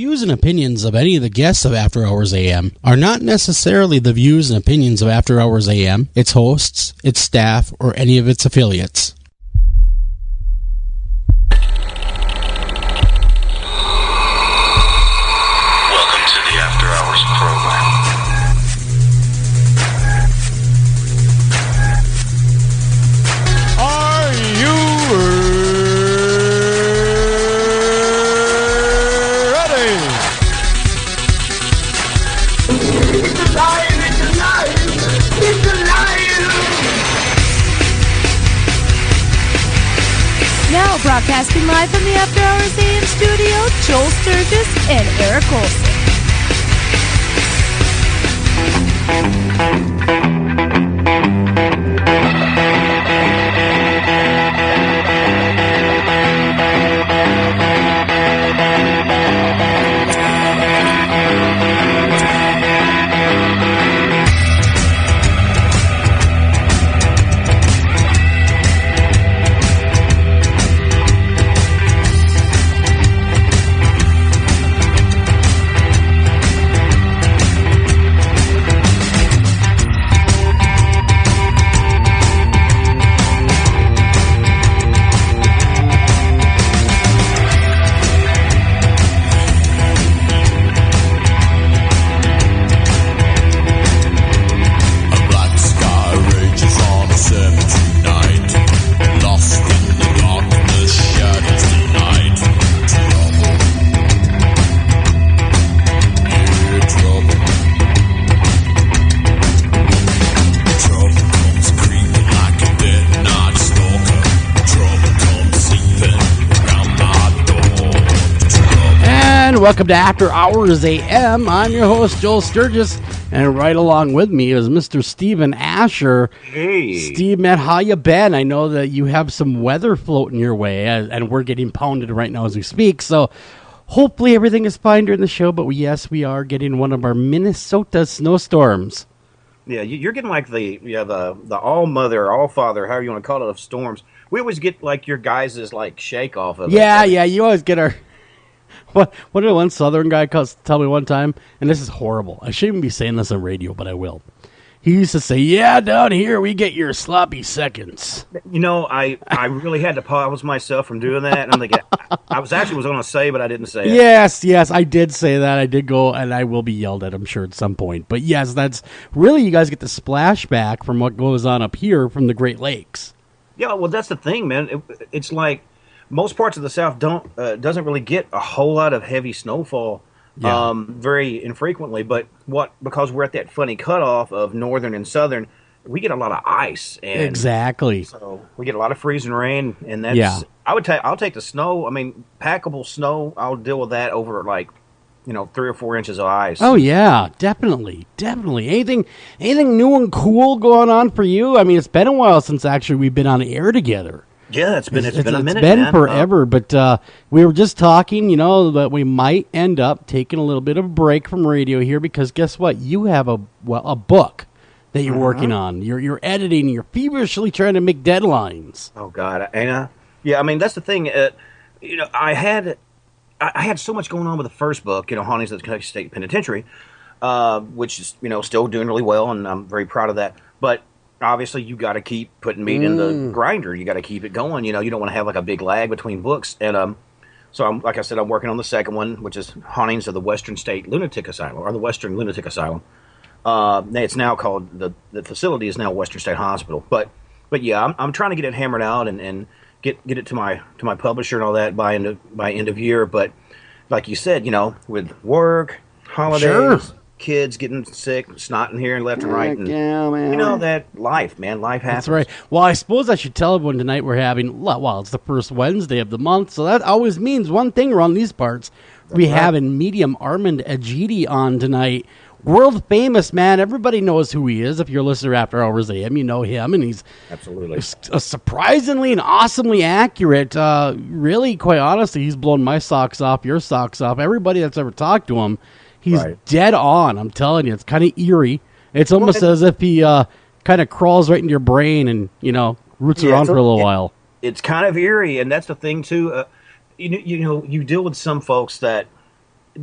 Views and opinions of any of the guests of After Hours AM are not necessarily the views and opinions of After Hours AM, its hosts, its staff, or any of its affiliates. Welcome to the After Hours program. Are you ready? It's alive! It's alive! It's alive! Now broadcasting live from the After Hours AM studio, Joel Sturgis and Eric Olson. Welcome to After Hours AM. I'm your host, Joel Sturgis, and right along with me is Mr. Steven Asher. Hey. Steve, man, how you been? I know that you have some weather floating your way, and we're getting pounded right now as we speak, so hopefully everything is fine during the show, but yes, we are getting one of our Minnesota snowstorms. Yeah, you're getting like the all-mother, all-father, however you want to call it, of storms. We always get like your guys' like shake off of it. Yeah, you always get our... What did one Southern guy tell me one time? And this is horrible. I shouldn't even be saying this on radio, but I will. He used to say, yeah, down here we get your sloppy seconds. You know, I really had to pause myself from doing that. And I'm thinking, I was going to say, but I didn't say it. Yes, I did say that. I did go, and I will be yelled at, I'm sure, at some point. But yes, that's really, you guys get the splashback from what goes on up here from the Great Lakes. Yeah, well, that's the thing, man. It's like most parts of the South doesn't really get a whole lot of heavy snowfall. Yeah. Very infrequently, but because we're at that funny cutoff of northern and southern, we get a lot of ice. And exactly. So we get a lot of freezing rain, and that's I'll take the snow. I mean, packable snow. I'll deal with that over 3 or 4 inches of ice. Oh yeah, definitely. Anything new and cool going on for you? I mean, it's been a while since actually we've been on air together. Yeah, it's been a minute. It's been forever, but we were just talking, that we might end up taking a little bit of a break from radio here because guess what? You have a book that you're working on. You're editing. You're feverishly trying to make deadlines. Oh God, yeah. I mean, that's the thing. I had so much going on with the first book, Hauntings of the Kentucky State Penitentiary, which is still doing really well, and I'm very proud of that. But obviously, you got to keep putting meat in the grinder. You got to keep it going. You don't want to have like a big lag between books. And so, I'm working on the second one, which is Hauntings of the Western State Lunatic Asylum, or the Western Lunatic Asylum. It's now called the facility is now Western State Hospital. But yeah, I'm trying to get it hammered out and get it to my publisher and all that by end of year. But like you said, with work, holidays. Sure. Kids getting sick, snotting here and left and right. And, man. That life, man. Life happens. That's right. Well, I suppose I should tell everyone tonight we're having, it's the first Wednesday of the month, so that always means one thing around these parts. We're having medium Armand Egidi on tonight. World famous, man. Everybody knows who he is. If you're a listener After Hours AM, you know him, and he's absolutely surprisingly and awesomely accurate. Really, quite honestly, he's blown my socks off, your socks off. Everybody that's ever talked to him. He's dead on, I'm telling you. It's kind of eerie. It's almost as if he kind of crawls right into your brain and, roots around for a little while. It's kind of eerie, and that's the thing, too. You deal with some folks that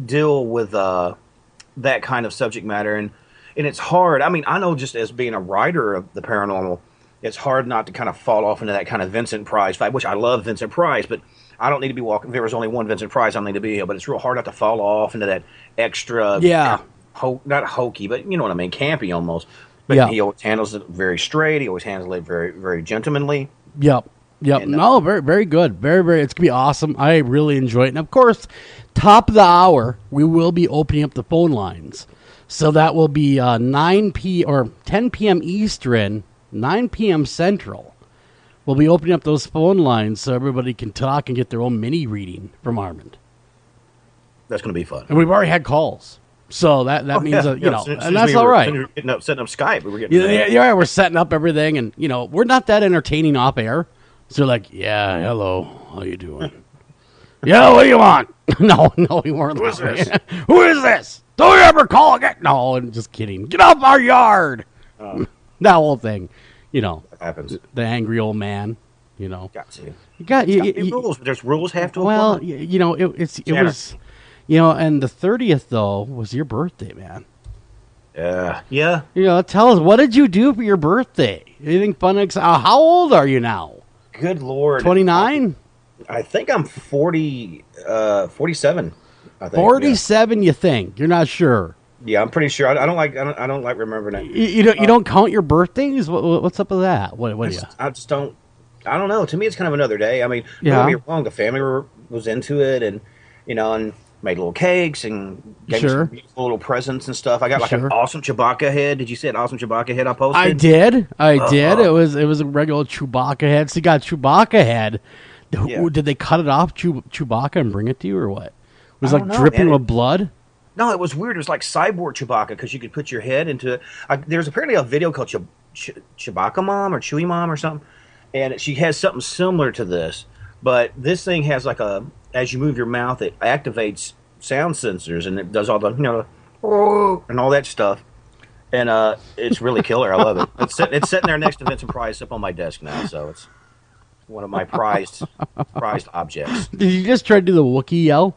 deal with that kind of subject matter, and it's hard. I mean, I know just as being a writer of the paranormal, it's hard not to kind of fall off into that kind of Vincent Price vibe, which I love Vincent Price, but I don't need to be walking. If there was only one Vincent Price, I don't need to be here. But it's real hard not to fall off into that extra, not hokey, but you know what I mean, campy almost. But he always handles it very straight. He always handles it very, very gentlemanly. Yep. And, no, very, very good. Very, very. It's gonna be awesome. I really enjoy it. And of course, top of the hour, we will be opening up the phone lines. So that will be 10 p.m. Eastern, 9 p.m. Central. We'll be opening up those phone lines so everybody can talk and get their own mini reading from Armand. That's going to be fun. And we've already had calls. So that means, and that's all right. Setting up Skype. We were we're setting up everything. And, we're not that entertaining off air. So they're like, yeah, hello, how you doing? Yeah, what do you want? No, we weren't. Who is this? Who is this? Don't you ever call again? No, I'm just kidding. Get off our yard. That whole thing, That happens. The angry old man, Got to. Rules. There's rules have to apply. Well, it was, and the 30th, though, was your birthday, man. Yeah. Tell us, what did you do for your birthday? Anything fun? How old are you now? Good Lord. 29? I think I'm 47. I think, 47, you think? You're not sure? Yeah, I'm pretty sure. I don't like remembering it. You don't count your birthdays? What's up with that? What do you? I just don't. I don't know. To me, it's kind of another day. I mean, don't get me wrong. The family was into it, and and made little cakes and gave me some beautiful little presents and stuff. I got like an awesome Chewbacca head. Did you see an awesome Chewbacca head I posted? I did. It was a regular Chewbacca head. So you got Chewbacca head. Yeah. Did they cut it off Chewbacca and bring it to you, or what? It was like dripping with blood. No, it was weird. It was like cyborg Chewbacca because you could put your head into it. There's apparently a video called Chewbacca Mom or Chewy Mom or something, and she has something similar to this. But this thing has like as you move your mouth, it activates sound sensors and it does all the and all that stuff. And it's really killer. I love it. It's sitting there next to Vincent Price up on my desk now, so it's one of my prized objects. Did you just try to do the Wookiee yell?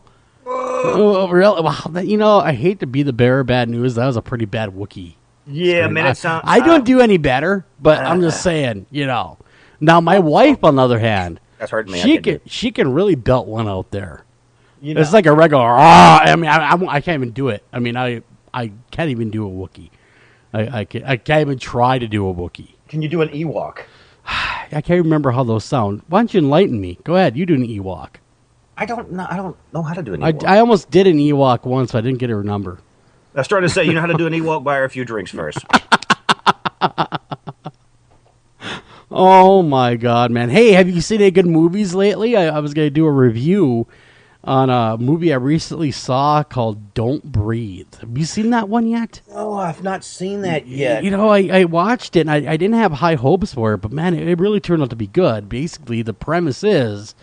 Oh, really? Wow, I hate to be the bearer of bad news. That was a pretty bad Wookiee. Yeah, man, it sounds... I don't do any better, but I'm just saying, Now, my wife, on the other hand... That's hurting me. She can really belt one out there. It's like a regular... I mean, I can't even do it. I mean, I can't even do a Wookiee. I can't even try to do a Wookiee. Can you do an Ewok? I can't remember how those sound. Why don't you enlighten me? Go ahead. You do an Ewok. I don't know how to do an Ewok. I almost did an Ewok once, but I didn't get her number. I started to say, you know how to do an Ewok? Buy her a few drinks first. Oh, my God, man. Hey, have you seen any good movies lately? I was going to do a review on a movie I recently saw called Don't Breathe. Have you seen that one yet? No, I've not seen that yet. I watched it, and I didn't have high hopes for it, but, man, it really turned out to be good. Basically, the premise is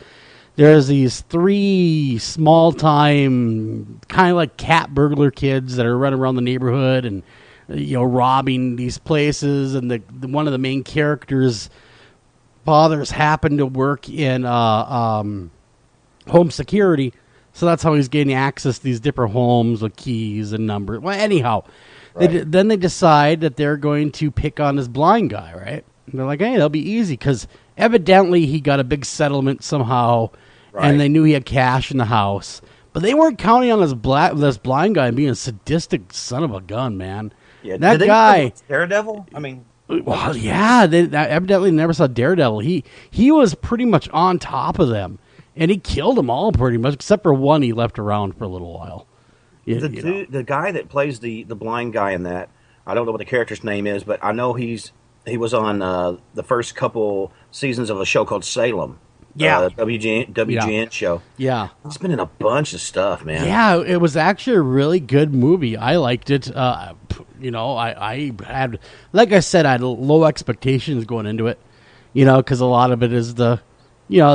there's these 3 small-time, kind of like cat burglar kids that are running around the neighborhood and robbing these places, and one of the main characters' fathers happen to work in home security, so that's how he's getting access to these different homes with keys and numbers. Well, anyhow, then they decide that they're going to pick on this blind guy, right? And they're like, hey, that'll be easy, because evidently he got a big settlement somehow, and they knew he had cash in the house. But they weren't counting on this blind guy being a sadistic son of a gun, man. Yeah, that guy, Daredevil. I mean, well, yeah, they evidently never saw Daredevil. He was pretty much on top of them, and he killed them all pretty much, except for one he left around for a little while. The guy that plays the blind guy in that, I don't know what the character's name is, but I know he was on the first couple seasons of a show called Salem. Yeah, WGN show. Yeah, he's been in a bunch of stuff, man. Yeah, it was actually a really good movie. I liked it. I had, like I said, I had low expectations going into it. Because a lot of it is the,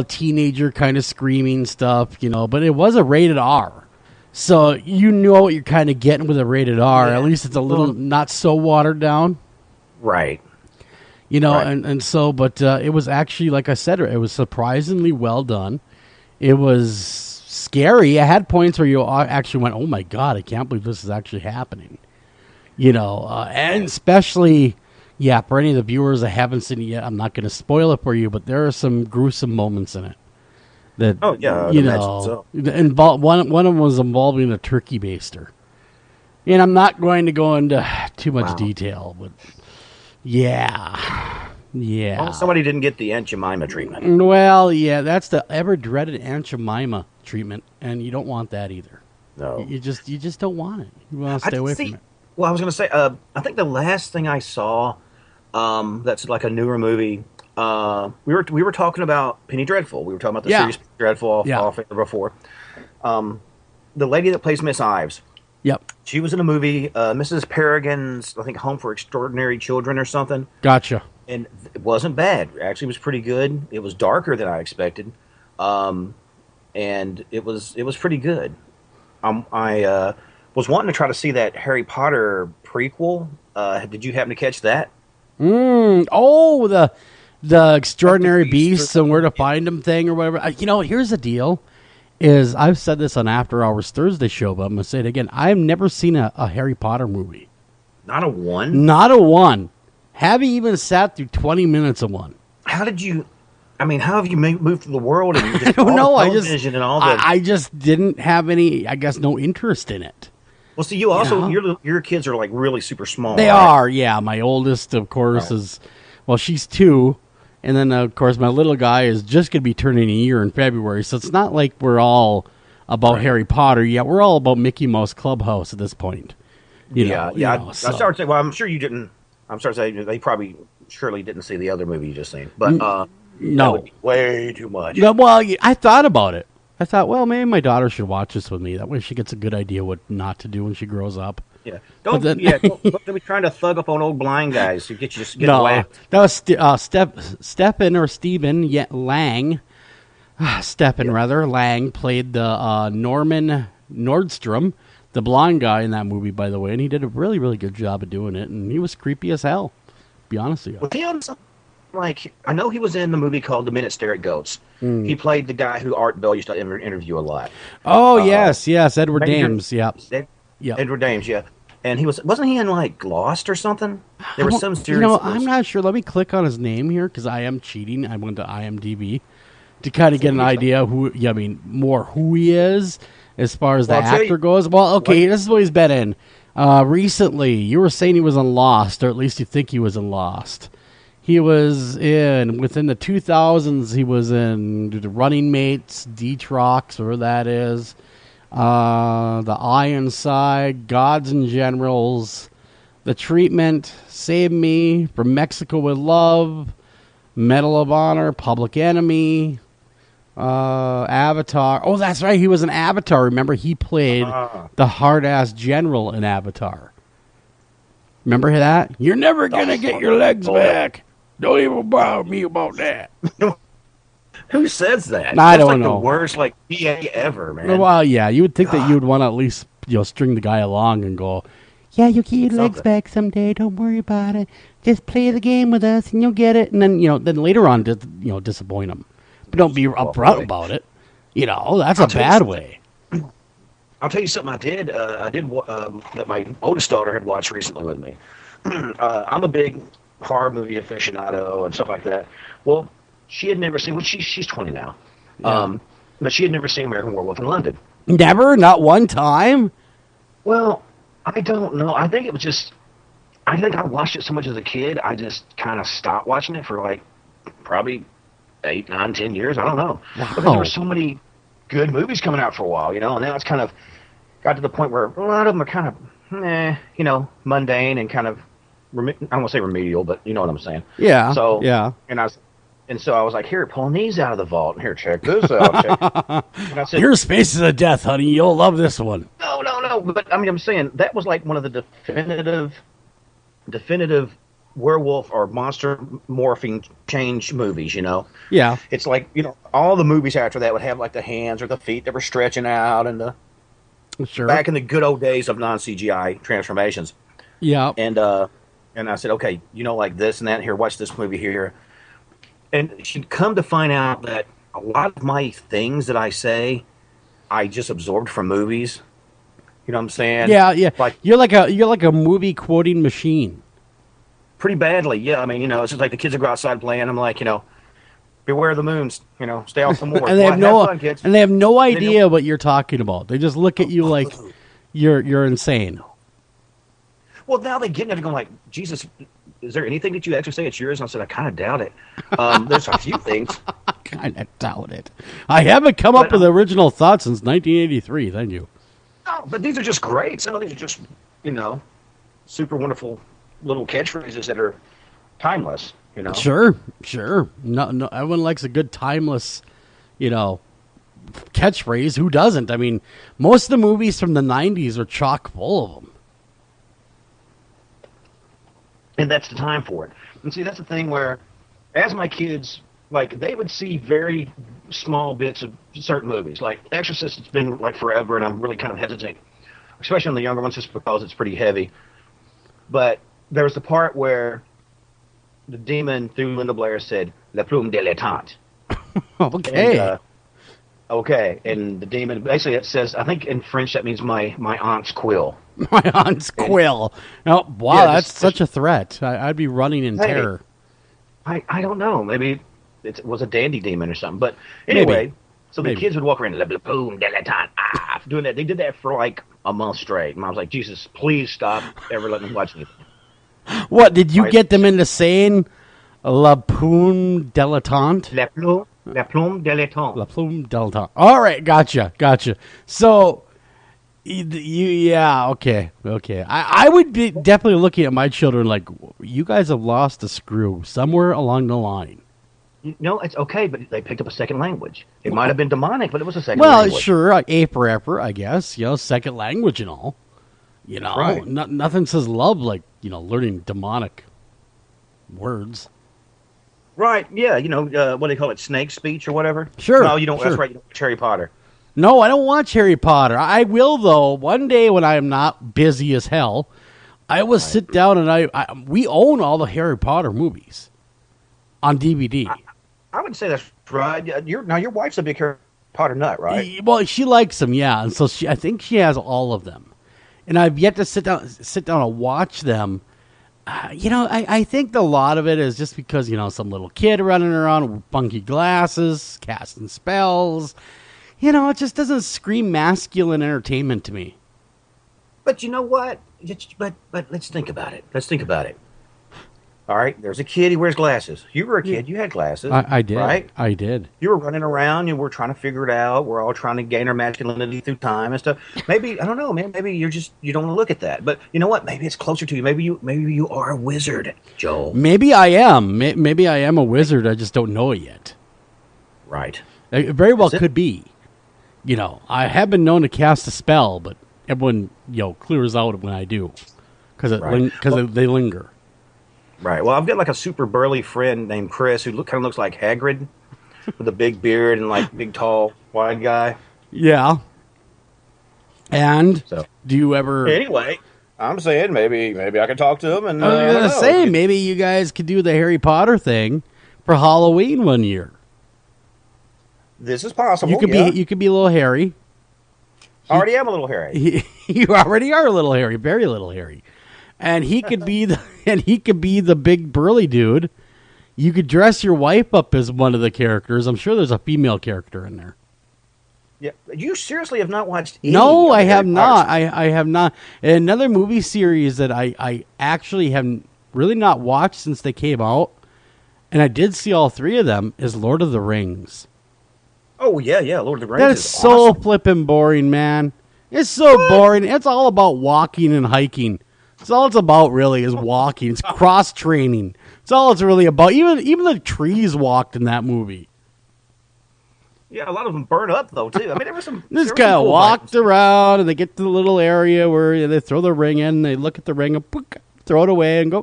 teenager kind of screaming stuff. But it was a rated R, so you know what you're kind of getting with a rated R. Yeah. At least it's a little not so watered down. Right. And so, but it was actually, like I said, it was surprisingly well done. It was scary. I had points where you actually went, "Oh my god, I can't believe this is actually happening." And especially, for any of the viewers that haven't seen it yet, I'm not going to spoil it for you, but there are some gruesome moments in it. That one of them was involving a turkey baster, and I'm not going to go into too much detail, but Well, somebody didn't get the Aunt Jemima treatment. Well, that's the ever dreaded Aunt Jemima treatment, and you don't want that either. No, you just don't want it. You want to stay away from it. Well, I was going to say, I think the last thing I saw, that's like a newer movie. We were talking about Penny Dreadful. We were talking about the series Penny Dreadful off air before. The lady that plays Miss Ives. Yep. She was in a movie, Mrs. Peregrine's, I think, Home for Extraordinary Children or something. Gotcha. And it wasn't bad. Actually, it was pretty good. It was darker than I expected, and it was pretty good. I was wanting to try to see that Harry Potter prequel. Did you happen to catch that? Oh, the Extraordinary Beasts and Where to Find Them thing or whatever. Here's the deal. Is I've said this on After Hours Thursday show, but I'm going to say it again. I've never seen a Harry Potter movie. Not a one? Not a one. Haven't even sat through 20 minutes of one. How have you moved through the world? And I don't know. I just didn't have any, I guess, no interest in it. Well, see, you also, your kids are like really super small. They are, yeah. My oldest, of course, is, she's 2. And then, of course, my little guy is just going to be turning a year in February. So it's not like we're all about Harry Potter. Yeah, we're all about Mickey Mouse Clubhouse at this point. I started saying, I'm sure you didn't. I'm sorry to say, they probably surely didn't see the other movie you just seen. But no. That would be way too much. Yeah, well, I thought about it. I thought, maybe my daughter should watch this with me. That way she gets a good idea what not to do when she grows up. Yeah, don't be trying to thug up on old blind guys to get whacked. That was Stephen or Stephen Lang. Lang played the Norman Nordstrom, the blonde guy in that movie, by the way, and he did a really, really good job of doing it, and he was creepy as hell, to be honest with you. Was he on something like, I know he was in the movie called The Minute Stare at Goats. He played the guy who Art Bell used to interview a lot. Oh, yes, Edward Dames, yep. Edward Dames, yeah. And wasn't he in like Lost or something? There was some series. I'm not sure. Let me click on his name here because I am cheating. I went to IMDb to kind of get an idea who he is as far as the actor goes. Well, okay, this is what he's been in recently. You were saying he was in Lost, or at least you think he was in Lost. He was within the 2000s. He was in The Running Mates, Detrox, whatever that is. The Iron Side, Gods and Generals, The Treatment, Save Me, From Mexico with Love, Medal of Honor, Public Enemy, Avatar. Oh, that's right. He was in Avatar. Remember, he played the hard-ass general in Avatar. Remember that? You're never going to get your legs back. Don't even bother me about that. Who says that? I don't like know. The worst PA ever, man. Well, yeah, you would think that you would want to at least string the guy along and go, yeah, you'll get your legs back someday. Don't worry about it. Just play the game with us and you'll get it. And then then later on, disappoint him. But don't be upfront about it. That's a bad way. I'll tell you something I did that my oldest daughter had watched recently with me. I'm a big horror movie aficionado and stuff like that. Well, she had never seen, she's 20 now, but she had never seen American Werewolf in London. Never? Not one time? Well, I don't know. I think it was just, I think I watched it so much as a kid, I just kind of stopped watching it for like probably 8, 9, 10 years. I don't know. Wow. Because there were so many good movies coming out for a while, and now it's kind of got to the point where a lot of them are kind of, mundane and kind of, I don't want to say remedial, but you know what I'm saying. Yeah. So, yeah. And so I was like, here, pulling these out of the vault. And here, check this out. And I said, your Spaces of Death, honey. You'll love this one. No. But, I'm saying, that was like one of the definitive werewolf or monster morphing change movies, Yeah. It's like, all the movies after that would have like the hands or the feet that were stretching out and back in the good old days of non-CGI transformations. Yeah. And I said, okay, like this and that. Here, watch this movie here. And she'd come to find out that a lot of my things that I say, I just absorbed from movies. You know what I'm saying? Yeah. Like You're like a movie quoting machine. pretty badly. Yeah, I mean, it's just like the kids that go outside playing. I'm like, beware the moons. Stay off the moors. And they have Have fun, kids. and they have no idea what you're talking about. They just look at you like you're insane. Well, now they get it and going like, Jesus, is there anything that you actually say it's yours? And I said, I kind of doubt it. There's a few things. I kind of doubt it. I haven't come up with original thoughts since 1983. Thank you. No, but these are just great. Some of these are just, super wonderful little catchphrases that are timeless. Sure. No, everyone likes a good timeless, catchphrase. Who doesn't? I mean, most of the movies from the 90s are chock full of them. And that's the time for it. And see, that's the thing where, as my kids, like, they would see very small bits of certain movies. Like, Exorcist, it's been, like, forever, and I'm really kind of hesitant, especially on the younger ones, just because it's pretty heavy. But there was the part where the demon through Linda Blair said, La plume dilettante. Okay. And, okay. And the demon, basically, it says, I think in French that means my aunt's quill. My aunt's quill. Oh, wow, Yeah, that's such a threat. I'd be running in terror. I don't know. Maybe it was a dandy demon or something. But anyway, the kids would walk around, la boom, dilettante, doing that. They did that for like a month straight. And I was like, Jesus, please stop ever letting them watch anything. What, did you get them into saying La Plume Dilettante? La plume dilettante. La Plume Dilettante. All right, gotcha. So, okay. I would be definitely looking at my children like, you guys have lost a screw somewhere along the line. No, it's okay, but they picked up a second language. It might have been demonic, but it was a second language. Well, sure, A for effort, I guess. Second language and all. Right. Nothing says love like, learning demonic words. Right, yeah, what do they call it, snake speech or whatever? Sure. No, you don't, sure. That's right, you don't watch Harry Potter. No, I don't watch Harry Potter. I will, though, one day when I am not busy as hell, I will sit down and we own all the Harry Potter movies on DVD. I would say that's right. Your wife's a big Harry Potter nut, right? Well, she likes them, yeah, and so I think she has all of them. And I've yet to sit down and watch them. I think a lot of it is just because, some little kid running around with funky glasses, casting spells. It just doesn't scream masculine entertainment to me. But you know what? But let's think about it. All right, there's a kid, he wears glasses. You were a kid, you had glasses. I did. Right? I did. You were running around, and we're trying to figure it out. We're all trying to gain our masculinity through time and stuff. Maybe, I don't know, man, maybe you don't want to look at that. But you know what? Maybe it's closer to you. Maybe you are a wizard, Joel. Maybe I am. Maybe I am a wizard. I just don't know it yet. Right. It very well could be. I have been known to cast a spell, but everyone, clears out when I do. Because they linger. Right. Well, I've got like a super burly friend named Chris who kind of looks like Hagrid with a big beard and like big, tall, wide guy. Yeah. And do you ever... Anyway, I'm saying maybe I could talk to him. And I was going to say, maybe you guys could do the Harry Potter thing for Halloween one year. This is possible. You could be a little Harry. I already am a little Harry. You already are a little Harry, very little Harry. And he could be the big burly dude. You could dress your wife up as one of the characters. I'm sure there's a female character in there. Yeah, you seriously have not watched any No, of I have Harry not. Potter's? I have not. Another movie series that I actually have really not watched since they came out, and I did see all three of them, is Lord of the Rings. Oh, yeah, Lord of the Rings That is so awesome. flipping boring, man. It's so boring. It's all about walking and hiking. It's all it's about, really, is walking. It's cross-training. It's all it's really about. Even the trees walked in that movie. Yeah, a lot of them burn up, though, too. I mean, there was some... This guy walked around, and they get to the little area where they throw the ring in, they look at the ring, and throw it away, and go,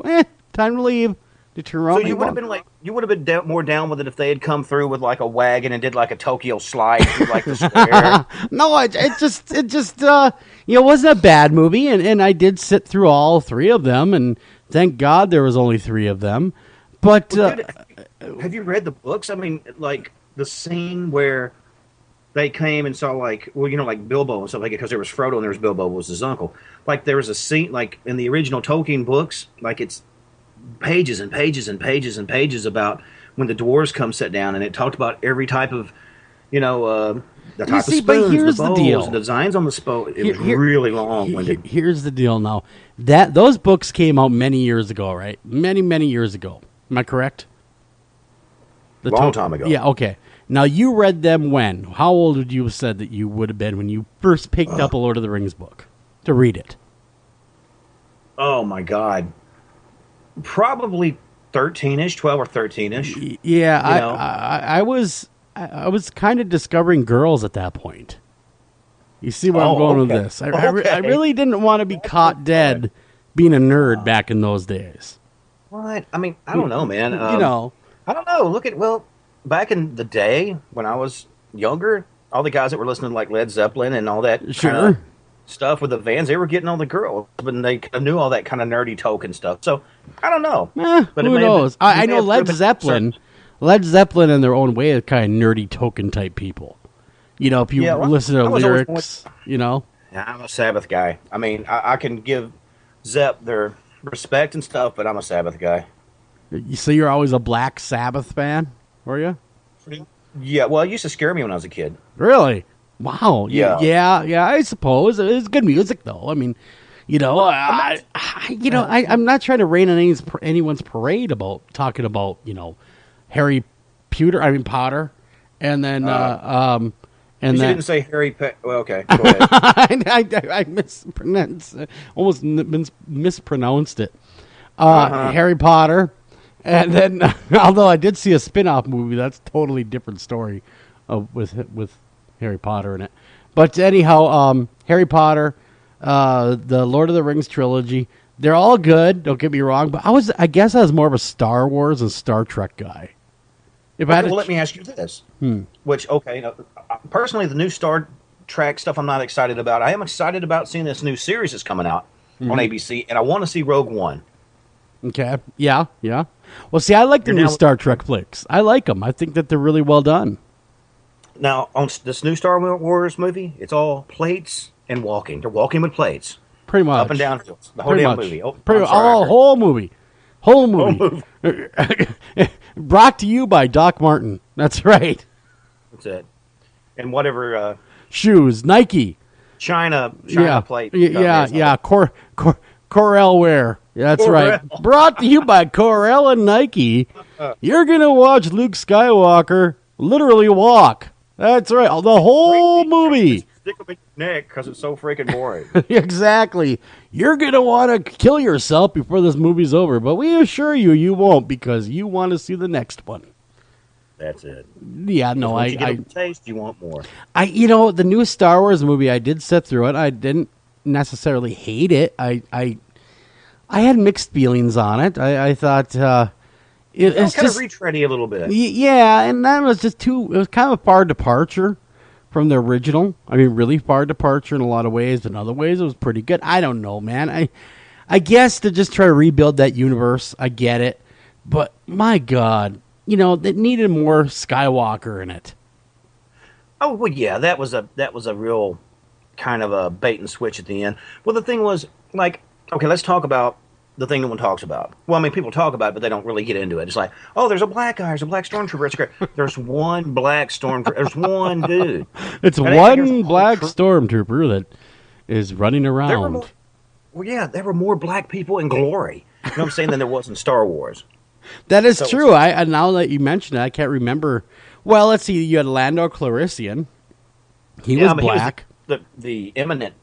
time to leave. They turn around. So you would have been more down with it if they had come through with like a wagon and did like a Tokyo slide through like the square. No, it just wasn't a bad movie, and I did sit through all three of them, and thank God there was only three of them. But Well, dude, have you read the books? I mean, like the scene where they came and saw like, well, like Bilbo and stuff like it, because there was Frodo and there was Bilbo was his uncle. Like there was a scene like in the original Tolkien books, like it's pages and pages and pages and pages about when the dwarves come sit down, and it talked about every type of, the type of spoons, but here's the the bowls, deal. the designs on the spoon. It was really long-winded. Here's the deal now. Those books came out many years ago, right? Many years ago. Am I correct? Long time ago. Yeah, okay. Now, you read them when? How old would you have said that you would have been when you first picked up a Lord of the Rings book to read it? Oh, my God. Probably 13-ish, 12 or 13-ish. Yeah, I was kind of discovering girls at that point. You see where I'm going with this. I really didn't want to be caught dead being a nerd back in those days. What? I mean, I don't know, man. I don't know. Back in the day when I was younger, all the guys that were listening to like Led Zeppelin and all that kinda stuff with the Vans, they were getting all the girls, and they knew all that kind of nerdy Tolkien stuff. So I don't know. But who knows? I know Led Zeppelin. Led Zeppelin in their own way is kind of nerdy Tolkien type people. If you listen to lyrics, Yeah, I'm a Sabbath guy. I mean, I can give Zepp their respect and stuff, but I'm a Sabbath guy. So you're always a Black Sabbath fan, were you? Yeah, well, it used to scare me when I was a kid. Really? Wow. Yeah. I suppose it's good music, though. I mean, I'm not trying to rain on anyone's parade about talking about Potter, and then and you then didn't say Harry. Well, okay, go ahead. I mispronounced it. Harry Potter. And then, although I did see a spin-off movie, that's a totally different story with Harry Potter in it. But anyhow, Harry Potter, the Lord of the Rings trilogy, they're all good, don't get me wrong, but I guess I was more of a Star Wars and Star Trek guy. Let me ask you this. Personally, the new Star Trek stuff I'm not excited about. I am excited about seeing this new series that's coming out on ABC, and I want to see Rogue One. Okay. Yeah. Well, see, I like the new Star Trek flicks. I like them. I think that they're really well done. Now, on this new Star Wars movie, it's all plates and walking. They're walking with plates. Pretty much. Up and down hills. The whole damn movie. Whole movie. Whole movie. Brought to you by Doc Martin. That's right. That's it. And whatever... shoes. Nike. China plate. Yeah. Corel wear. That's right. Brought to you by Corel and Nike. You're going to watch Luke Skywalker literally walk. That's right. The whole movie. Stick them in your neck because it's so freaking boring. Exactly. You're going to want to kill yourself before this movie's over, but we assure you won't because you want to see the next one. That's it. Yeah, no, once you get a taste, you want more. The new Star Wars movie, I did sit through it. I didn't necessarily hate it. I had mixed feelings on it. I thought it's kind just of retready a little bit. Yeah, and that was just it was kind of a far departure from the original. I mean, really far departure in a lot of ways, but in other ways it was pretty good. I don't know, man. I guess to just try to rebuild that universe, I get it. But my God, it needed more Skywalker in it. Oh, well, yeah, that was a real kind of a bait and switch at the end. Well, the thing was, like, okay, let's talk about the thing no one talks about. Well, I mean, people talk about it, but they don't really get into it. It's like, oh, there's a black guy, there's a black stormtrooper. It's great. There's one black stormtrooper. There's one dude. It's one black stormtrooper that is running around. There were more black people in glory. You know what I'm saying? Than there was in Star Wars. That is true. Now that you mention it, I can't remember. Well, let's see. You had Lando Calrissian. He was black. He was the eminent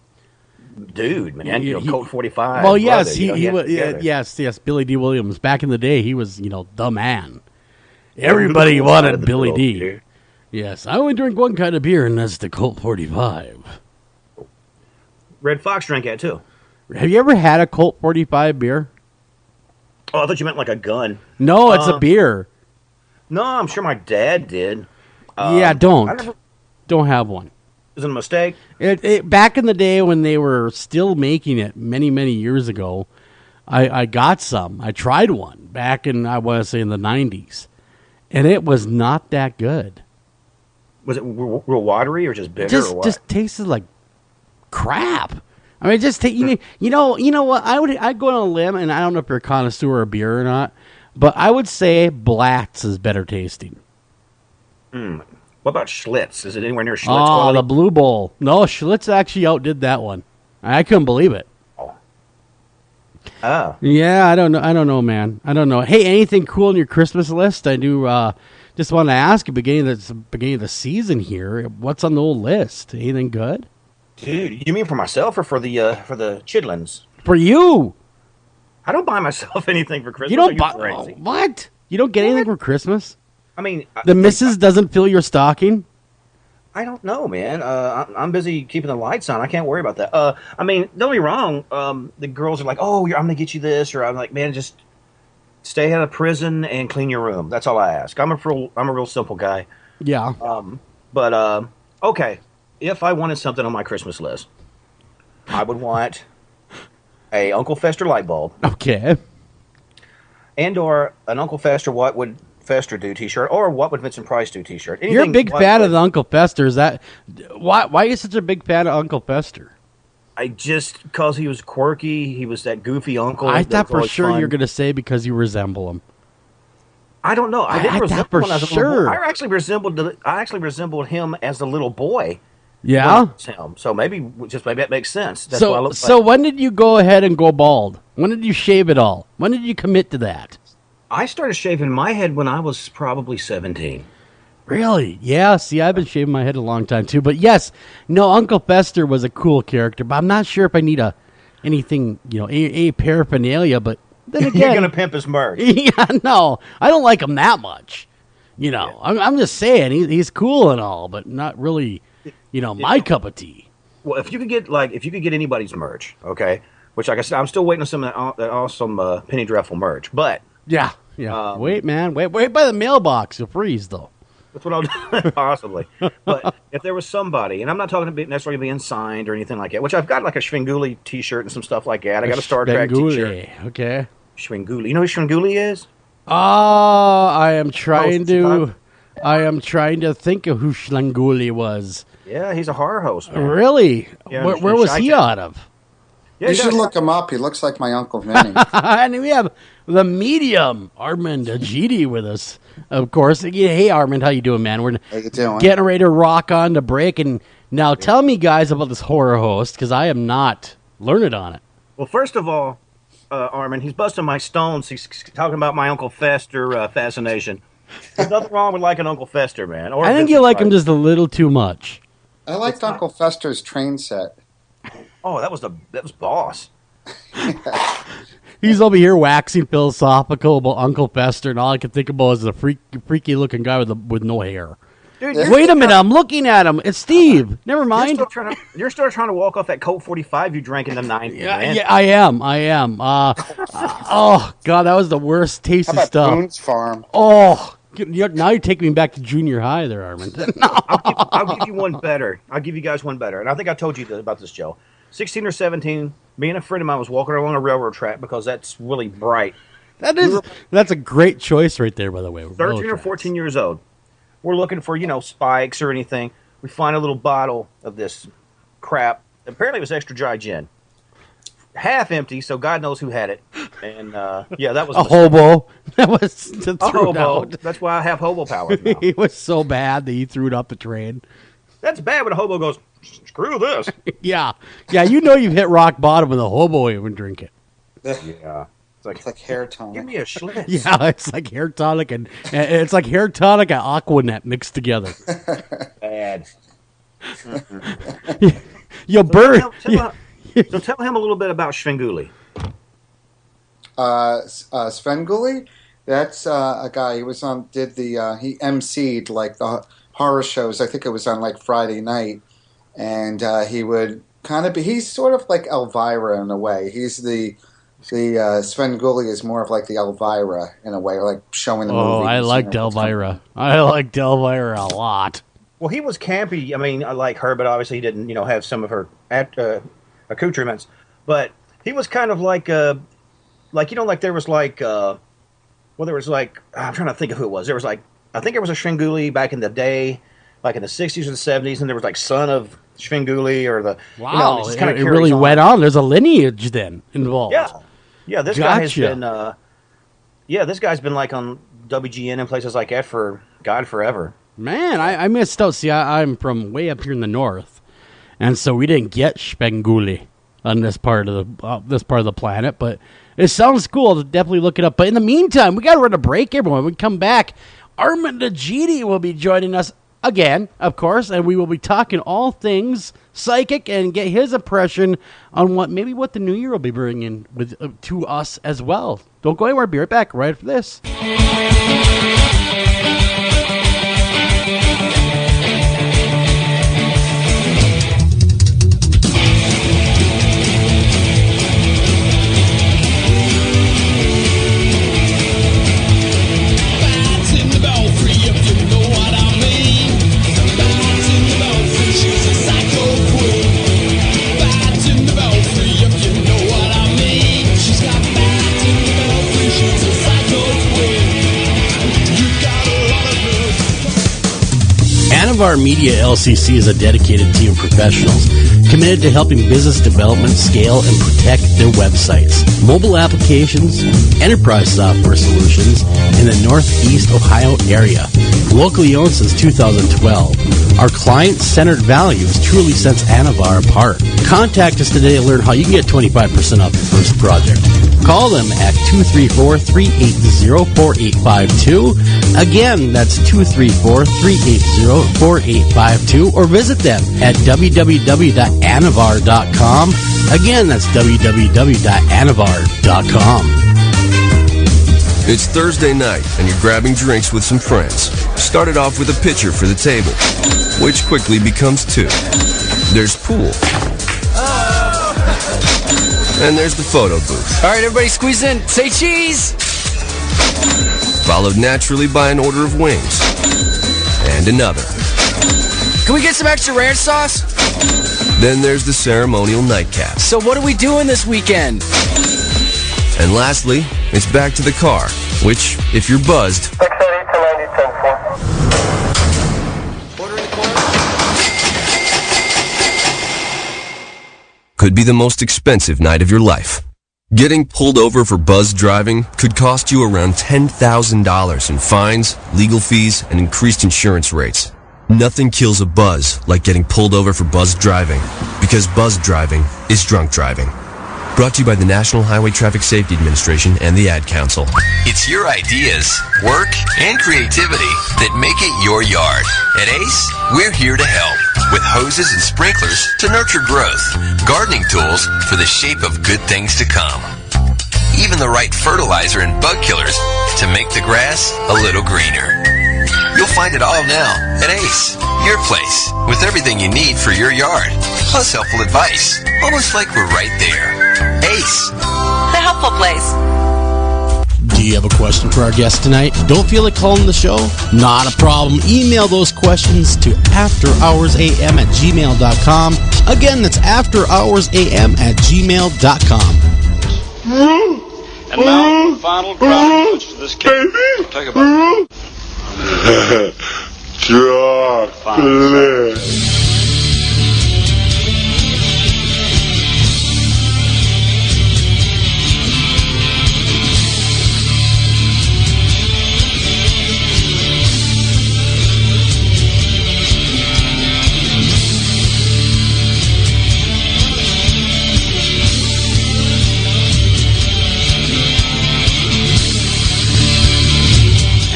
dude, man. Colt 45. Well, yes, he was. Yes. Billy D. Williams. Back in the day, he was, the man. Everybody wanted Billy D. Beer. Yes, I only drink one kind of beer, and that's the Colt 45. Red Fox drank that too. Have you ever had a Colt 45 beer? Oh, I thought you meant like a gun. No, it's a beer. No, I'm sure my dad did. Don't have one. Is it a mistake? Back in the day when they were still making it many, many years ago, I got some. I tried one back in, I want to say, in the 90s. And it was not that good. Was it real watery or just bitter or what? Just tasted like crap. I mean, just you know what? I'd go on a limb, and I don't know if you're a connoisseur of beer or not, but I would say Blatz is better tasting. What about Schlitz? Is it anywhere near Schlitz? Oh, quality? the Blue Bowl. No, Schlitz actually outdid that one. I couldn't believe it. Oh. Yeah, I don't know, man. I don't know. Hey, anything cool on your Christmas list? I do. Just want to ask you, beginning of the season here, what's on the old list? Anything good? Dude, you mean for myself or for the chidlins? For you. I don't buy myself anything for Christmas. You don't buy buy what? You don't get anything for Christmas? I mean, the missus doesn't fill your stocking? I don't know, man. I'm busy keeping the lights on. I can't worry about that. I mean, don't be wrong. The girls are like, "Oh, I'm going to get you this," or I'm like, "Man, just stay out of prison and clean your room." That's all I ask. I'm a real simple guy. Yeah. But okay, if I wanted something on my Christmas list, I would want a Uncle Fester light bulb. Okay. And or an Uncle Fester What Would Fester Do t-shirt, or What Would Vincent Price Do t-shirt. You're a big fan of the Uncle Fester. Is that why are you such a big fan of Uncle Fester? Because he was quirky, he was that goofy uncle. I thought for sure fun. you're going to say because you resemble him. I don't know. I didn't resemble him as a little boy. I actually resembled him as the little boy. Yeah. Him. So maybe that makes sense. That's what I look so like. when did you go ahead and go bald? When did you shave it all? When did you commit to that? I started shaving my head when I was probably 17. Really? Yeah, see, I've been shaving my head a long time, too. But yes, no, Uncle Fester was a cool character, but I'm not sure if I need anything, a paraphernalia, but then again... You're going to pimp his merch. Yeah, no, I don't like him that much. I'm just saying, he's cool and all, but not really, my cup of tea. Well, if you could get anybody's merch, okay, which like I said, I'm still waiting on some of that awesome Penny Dreadful merch, but... Yeah. Wait, man. Wait by the mailbox. You'll freeze, though. That's what I'll do, possibly. But if there was somebody, and I'm not talking about necessarily being signed or anything like that, which I've got like a Schwinguli t-shirt and some stuff like that. I got a Star Trek t-shirt. Okay. Schwinguli. You know who Schwinguli is? I am trying to think of who Schwinguli was. Yeah, he's a horror host, man. Really? Yeah, where was he out of? Yeah, you should look him up. He looks like my Uncle Vinny. And we have the medium, Armand Egidi, with us, of course. Hey, Armand, how you doing, man? We're How you doing? getting ready to rock on the break. And now tell me, guys, about this horror host, because I am not learned on it. Well, first of all, Armand, he's busting my stones. He's talking about my Uncle Fester fascination. There's nothing wrong with liking Uncle Fester, man. Or I think you like him just a little too much. I liked Uncle Fester's train set. Oh, that was boss. He's over here waxing philosophical about Uncle Fester, and all I can think about is a freaky looking guy with no hair. Dude, wait a minute, I'm looking at him. It's Steve. Never mind. You're still trying to walk off that Colt 45 you drank in the 90s, man. Yeah, I am. Oh God, that was the worst tasty How about stuff. Boone's Farm? Oh, now you're taking me back to junior high, there, Armand. I'll give you one better. I'll give you guys one better, and I think I told you about this, Joe. 16 or 17, me and a friend of mine was walking along a railroad track because that's really bright. That's a great choice right there, by the way. 13 or 14 years old. We're looking for, spikes or anything. We find a little bottle of this crap. Apparently it was extra dry gin. Half empty, so God knows who had it. And, that was a hobo. That was a hobo. That's why I have hobo powers now. He was so bad that he threw it off the train. That's bad when a hobo goes, screw this. Yeah, you've hit rock bottom when the hobo even drink it. Yeah. It's like hair tonic. Give me a Schlitz. Yeah, it's like hair tonic and it's like hair tonic and Aquanet mixed together. Bad. Yo, Bird. So tell him a little bit about Schwinguli. Svengoolie? That's a guy. He was on. He emceed like the horror shows. I think it was on like Friday night, and he would kind of be. He's sort of like Elvira in a way. He's the Svengoolie is more of like the Elvira in a way, like showing the movie. Oh, I liked Elvira. I liked Elvira a lot. Well, he was campy. I mean, I like her, but obviously he didn't, have some of her accoutrements. But he was kind of like there was like, I'm trying to think of who it was. There was like, I think there was a Schwinguli back in the day. like in the 60s or the 70s, and there was like son of Svengoolie or the Wow, it just it really went on. There's a lineage then involved. Yeah. This guy has been this guy's been like on WGN and places like that for God forever. Man, I missed out. See, I'm from way up here in the north, and so we didn't get Svengoolie on this part of the planet. But it sounds cool. I'll definitely look it up. But in the meantime, we got to run a break, everyone. When we come back, Armand Egidi will be joining us again, of course, and we will be talking all things psychic and get his impression on what the new year will be bringing to us as well. Don't go anywhere. Be right back right after this. Anavar Media LCC is a dedicated team of professionals committed to helping business development scale and protect their websites, mobile applications, enterprise software solutions in the Northeast Ohio area. Locally owned since 2012, our client-centered values truly sets Anavar apart. Contact us today to learn how you can get 25% off your first project. Call them at 234-380-4852. Again, that's 234-380-4852, or visit them at www.anavar.com. Again, that's www.anavar.com. It's Thursday night, and you're grabbing drinks with some friends. Started off with a pitcher for the table, which quickly becomes two. There's pool. And there's the photo booth. All right, everybody squeeze in. Say cheese! Followed naturally by an order of wings. And another. Can we get some extra ranch sauce? Then there's the ceremonial nightcap. So what are we doing this weekend? And lastly, it's back to the car, which, if you're buzzed... 630 to 90, 10-4. could be the most expensive night of your life. Getting pulled over for buzzed driving could cost you around $10,000 in fines, legal fees, and increased insurance rates. Nothing kills a buzz like getting pulled over for buzzed driving, because buzzed driving is drunk driving. Brought to you by the National Highway Traffic Safety Administration and the Ad Council. It's your ideas, work, and creativity that make it your yard. At ACE, we're here to help with hoses and sprinklers to nurture growth, gardening tools for the shape of good things to come, even the right fertilizer and bug killers to make the grass a little greener. You'll find it all now at ACE, your place, with everything you need for your yard, plus helpful advice, almost like we're right there. ACE, the helpful place. Do you have a question for our guest tonight? Don't feel like calling the show? Not a problem. Email those questions to afterhoursam@gmail.com. Again, that's afterhoursam@gmail.com. And now, the final crowning touch to this cake. Take about Chocolate.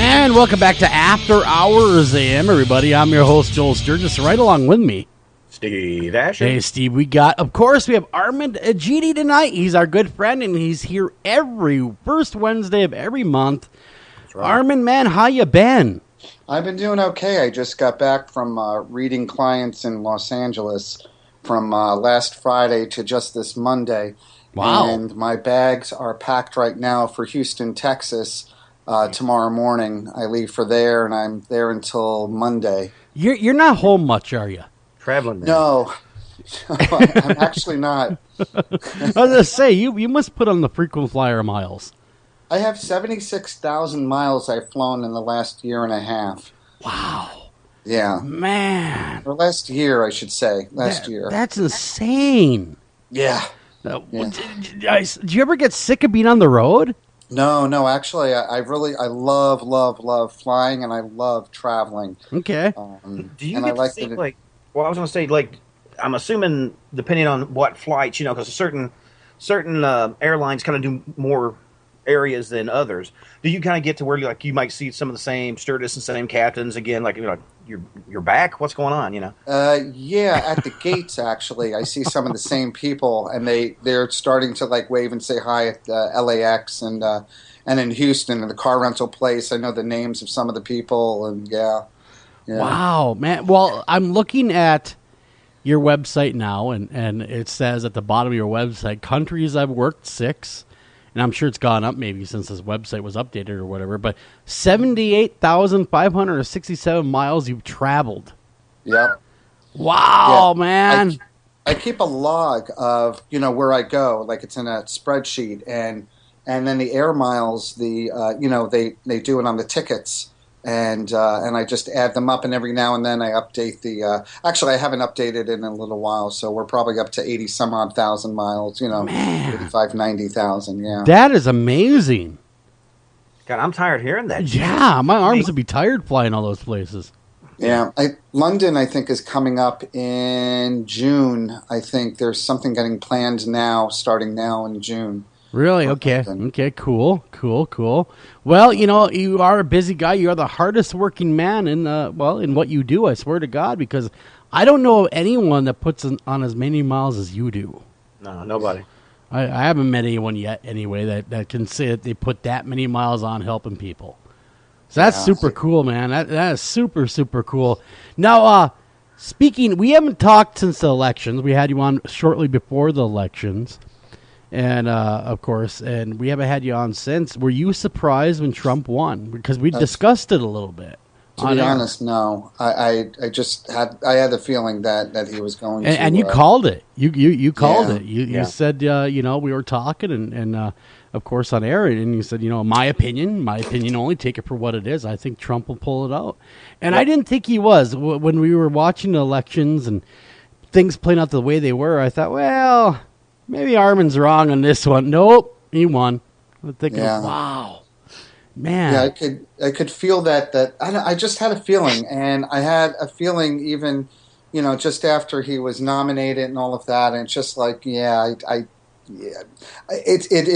And welcome back to After Hours AM, everybody. I'm your host, Joel Sturgis. Right along with me, Steve Asher. Hey, Steve. We have Armand Egidi tonight. He's our good friend, and he's here every first Wednesday of every month. That's right. Armand, man, how you been? I've been doing okay. I just got back from reading clients in Los Angeles from last Friday to just this Monday. Wow. And my bags are packed right now for Houston, Texas. Tomorrow morning, I leave for there, and I'm there until Monday. You're not home much, are you? Traveling there. No, I'm actually not. I was going to say, you must put on the frequent flyer miles. I have 76,000 miles I've flown in the last year and a half. Wow. Yeah. Man. Or last year, I should say. Last year. That's insane. Yeah. Do you ever get sick of being on the road? No. Actually, I love flying, and I love traveling. Okay. Do you get to see, like, well, I was going to say, like, I'm assuming depending on what flights, because certain airlines kind of do more areas than others. Do you kind of get to where you might see some of the same stewardess and same captains again, like you're back? What's going on? Yeah, at the gates actually, I see some of the same people, and they're starting to like wave and say hi at LAX and in Houston, in the car rental place. I know the names of some of the people, and yeah. Wow, man. Well, I'm looking at your website now, and it says at the bottom of your website, countries I've worked, 6. And I'm sure it's gone up maybe since this website was updated or whatever, but 78,567 miles you've traveled. Yep. Wow, man. I keep a log of, where I go, like it's in a spreadsheet, and then the air miles, they do it on the tickets. And I just add them up, and every now and then I update the. Actually, I haven't updated in a little while, so we're probably up to 80 some odd thousand miles. 85, 90,000. Yeah, that is amazing. God, I'm tired hearing that. Yeah, my arms would be tired flying all those places. Yeah, London, I think, is coming up in June. I think there's something getting planned now, starting now in June. Really? Okay. Okay, cool. Well, you are a busy guy. You are the hardest working man in what you do, I swear to God, because I don't know of anyone that puts on as many miles as you do. No, nobody. I haven't met anyone yet, anyway, that can say that they put that many miles on helping people. So that's super cool, man. That is super, super cool. Now, speaking, we haven't talked since the elections. We had you on shortly before the elections. And, of course, and we haven't had you on since. Were you surprised when Trump won? Because we discussed it a little bit. To be honest, no. I had the feeling that he was going to. And you called it. You called it. You said, we were talking and of course, on air, and you said, my opinion only, take it for what it is. I think Trump will pull it out. And I didn't think he was. When we were watching the elections and things playing out the way they were, I thought, well, maybe Armand's wrong on this one. Nope, he won. I'm thinking, wow, man. Yeah, I could feel that I just had a feeling, and I had a feeling even, just after he was nominated and all of that, and it's just like, it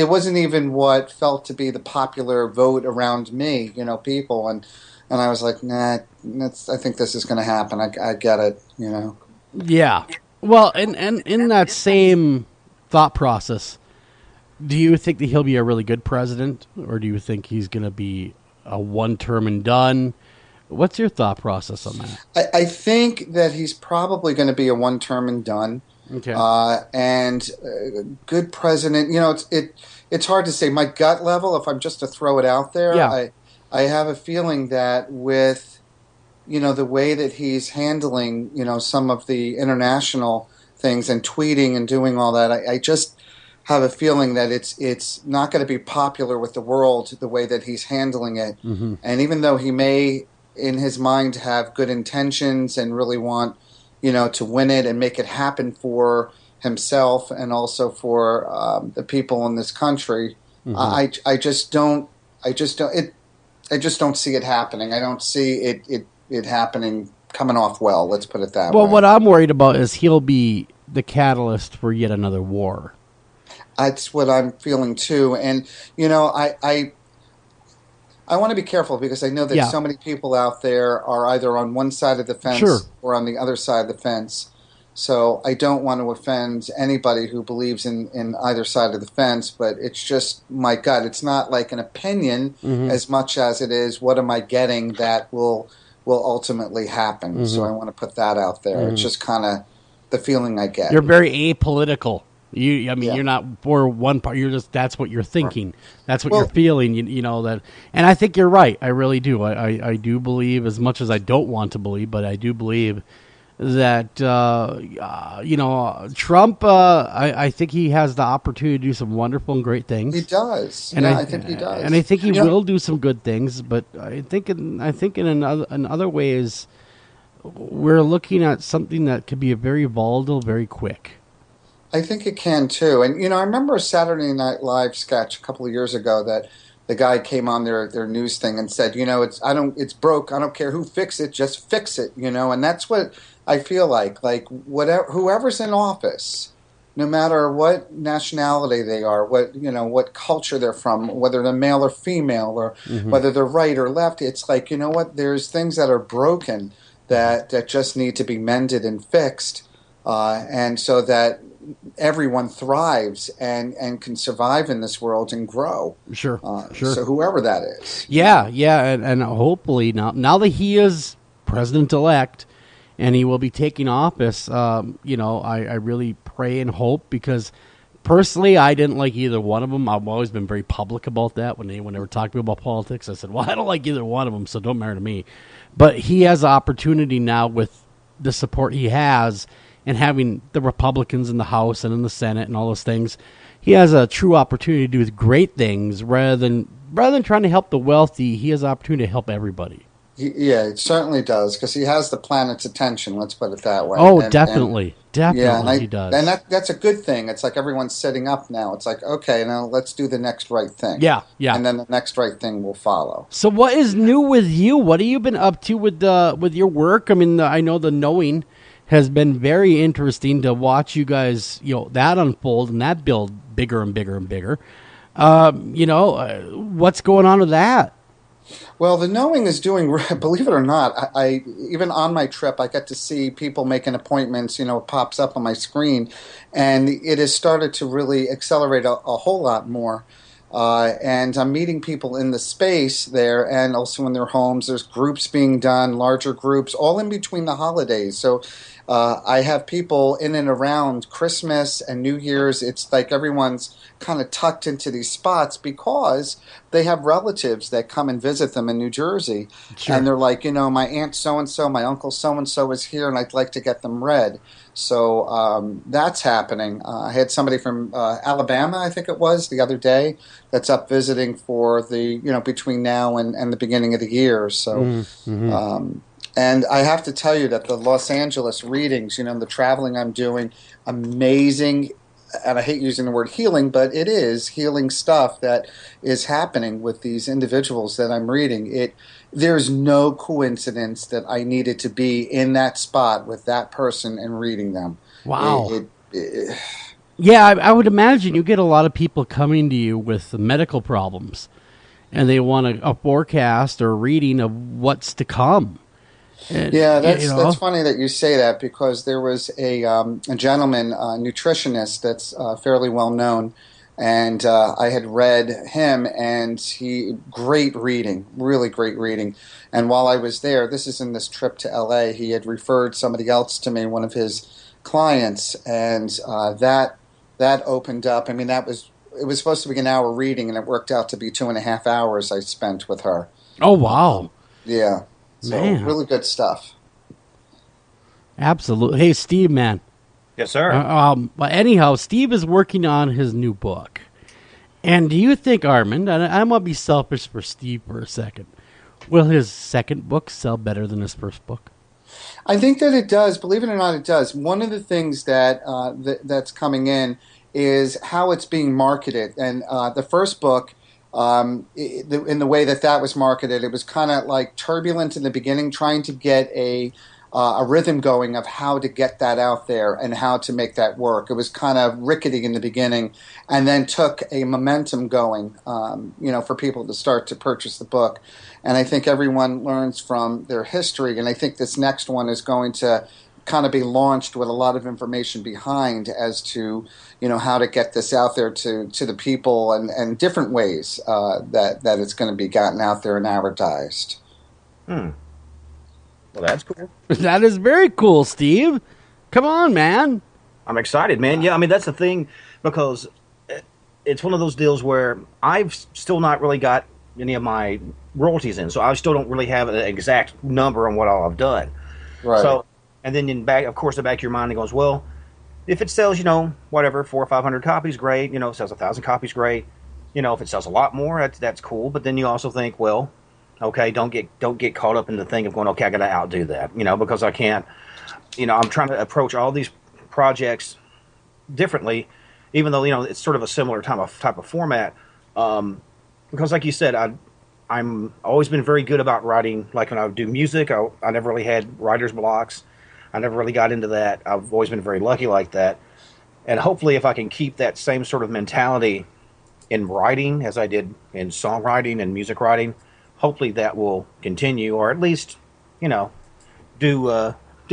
wasn't even what felt to be the popular vote around me, people, and I was like, nah, I think this is going to happen. I get it, Yeah. Well, and in that same thought process, do you think that he'll be a really good president, or do you think he's going to be a one-term and done? What's your thought process on that? I think that he's probably going to be a one-term and done. Okay. And good president. It's hard to say. My gut level, if I'm just to throw it out there, I have a feeling that with the way that he's handling some of the international things and tweeting and doing all that, I just have a feeling that it's not going to be popular with the world the way that he's handling it. Mm-hmm. And even though he may, in his mind, have good intentions and really want, to win it and make it happen for himself and also for the people in this country, mm-hmm. I just don't see it happening. I don't see it happening, coming off well. Let's put it that way. Well, what I'm worried about is he'll be the catalyst for yet another war. That's what I'm feeling too, and I want to be careful because I know that so many people out there are either on one side of the fence or on the other side of the fence. So I don't want to offend anybody who believes in either side of the fence, but it's just my gut. It's not like an opinion as much as it is what am I getting that will ultimately happen. Mm-hmm. So I want to put that out there. Mm-hmm. It's just kind of the feeling I get. You're very apolitical. You're not for one part. You're just that's what you're thinking. That's what you're feeling. That, and I think you're right. I really do. I do believe, as much as I don't want to believe, but I do believe that Trump. I think he has the opportunity to do some wonderful and great things. He does. And I think he does. And I think he will do some good things. But I think in other ways, we're looking at something that could be a very volatile, very quick. I think it can too. And, I remember a Saturday Night Live sketch a couple of years ago that the guy came on their news thing and said, it's broke. I don't care who fix it, just fix it, And that's what I feel like whoever's in office, no matter what nationality they are, what culture they're from, whether they're male or female, or whether they're right or left, it's like, there's things that are broken that just need to be mended and fixed, and so that everyone thrives and can survive in this world and grow. Sure. So whoever that is. Yeah, and hopefully now that he is president-elect and he will be taking office, I really pray and hope, because personally I didn't like either one of them. I've always been very public about that. When they were talking about politics, I said, well, I don't like either one of them, so don't matter to me. But he has the opportunity now with the support he has, and having the Republicans in the House and in the Senate and all those things, he has a true opportunity to do great things rather than trying to help the wealthy. He has the opportunity to help everybody. Yeah, it certainly does, because he has the planet's attention. Let's put it that way. Oh, definitely. He does. And that's a good thing. It's like everyone's sitting up now. It's like, okay, now let's do the next right thing. Yeah. And then the next right thing will follow. So what is new with you? What have you been up to with your work? I mean, I know the Knowing has been very interesting to watch you guys, that unfold and that build bigger and bigger and bigger. What's going on with that? Well, the Knowing is doing, believe it or not, I even on my trip, I get to see people making appointments, it pops up on my screen, and it has started to really accelerate a whole lot more. And I'm meeting people in the space there, and also in their homes. There's groups being done, larger groups, all in between the holidays. So I have people in and around Christmas and New Year's. It's like everyone's kind of tucked into these spots because they have relatives that come and visit them in New Jersey. Sure. And they're like, my aunt so-and-so, my uncle so-and-so is here, and I'd like to get them read. So that's happening. I had somebody from Alabama, I think it was, the other day, that's up visiting for the, between now and the beginning of the year. So, and I have to tell you that the Los Angeles readings, the traveling I'm doing, amazing. And I hate using the word healing, but it is healing stuff that is happening with these individuals that I'm reading. There's no coincidence that I needed to be in that spot with that person and reading them. Wow. Yeah, I would imagine you get a lot of people coming to you with medical problems, and they want a forecast or a reading of what's to come. And, yeah, that's funny that you say that, because there was a gentleman, a nutritionist that's fairly well known, and I had read him, and great reading, really great reading. And while I was there, this is in this trip to L.A., he had referred somebody else to me, one of his clients, and that opened up. I mean, it was supposed to be an hour reading, and it worked out to be 2.5 hours I spent with her. Oh, wow. Yeah. So, really good stuff. Absolutely. Hey, Steve, man. Yes, sir. But anyhow, Steve is working on his new book. And do you think, Armand, and I'm going to be selfish for Steve for a second, will his second book sell better than his first book? I think that it does. Believe it or not, it does. One of the things that's coming in is how it's being marketed. And the first book, in the way that was marketed, it was kind of like turbulent in the beginning, trying to get a rhythm going of how to get that out there and how to make that work. It was kind of rickety in the beginning, and then took a momentum going, for people to start to purchase the book. And I think everyone learns from their history, and I think this next one is going to kind of be launched with a lot of information behind as to how to get this out there to the people, and different ways that it's going to be gotten out there and advertised. Well, that's cool. That is very cool, Steve. Come on, man. I'm excited, man. Yeah, I mean, that's the thing, because it's one of those deals where I've still not really got any of my royalties in, so I still don't really have an exact number on what all I've done. Right. So, and then in back of your mind, it goes, well, if it sells, whatever, 400 or 500 copies, great. It sells 1,000 copies, great. If it sells a lot more, that's cool. But then you also think, well, Okay, don't get caught up in the thing of going, okay, I got to outdo that, because I can't. I'm trying to approach all these projects differently, even though it's sort of a similar type of format. Because, like you said, I'm always been very good about writing. Like when I would do music, I never really had writer's blocks. I never really got into that. I've always been very lucky like that. And hopefully, if I can keep that same sort of mentality in writing as I did in songwriting and music writing, hopefully that will continue, or at least, do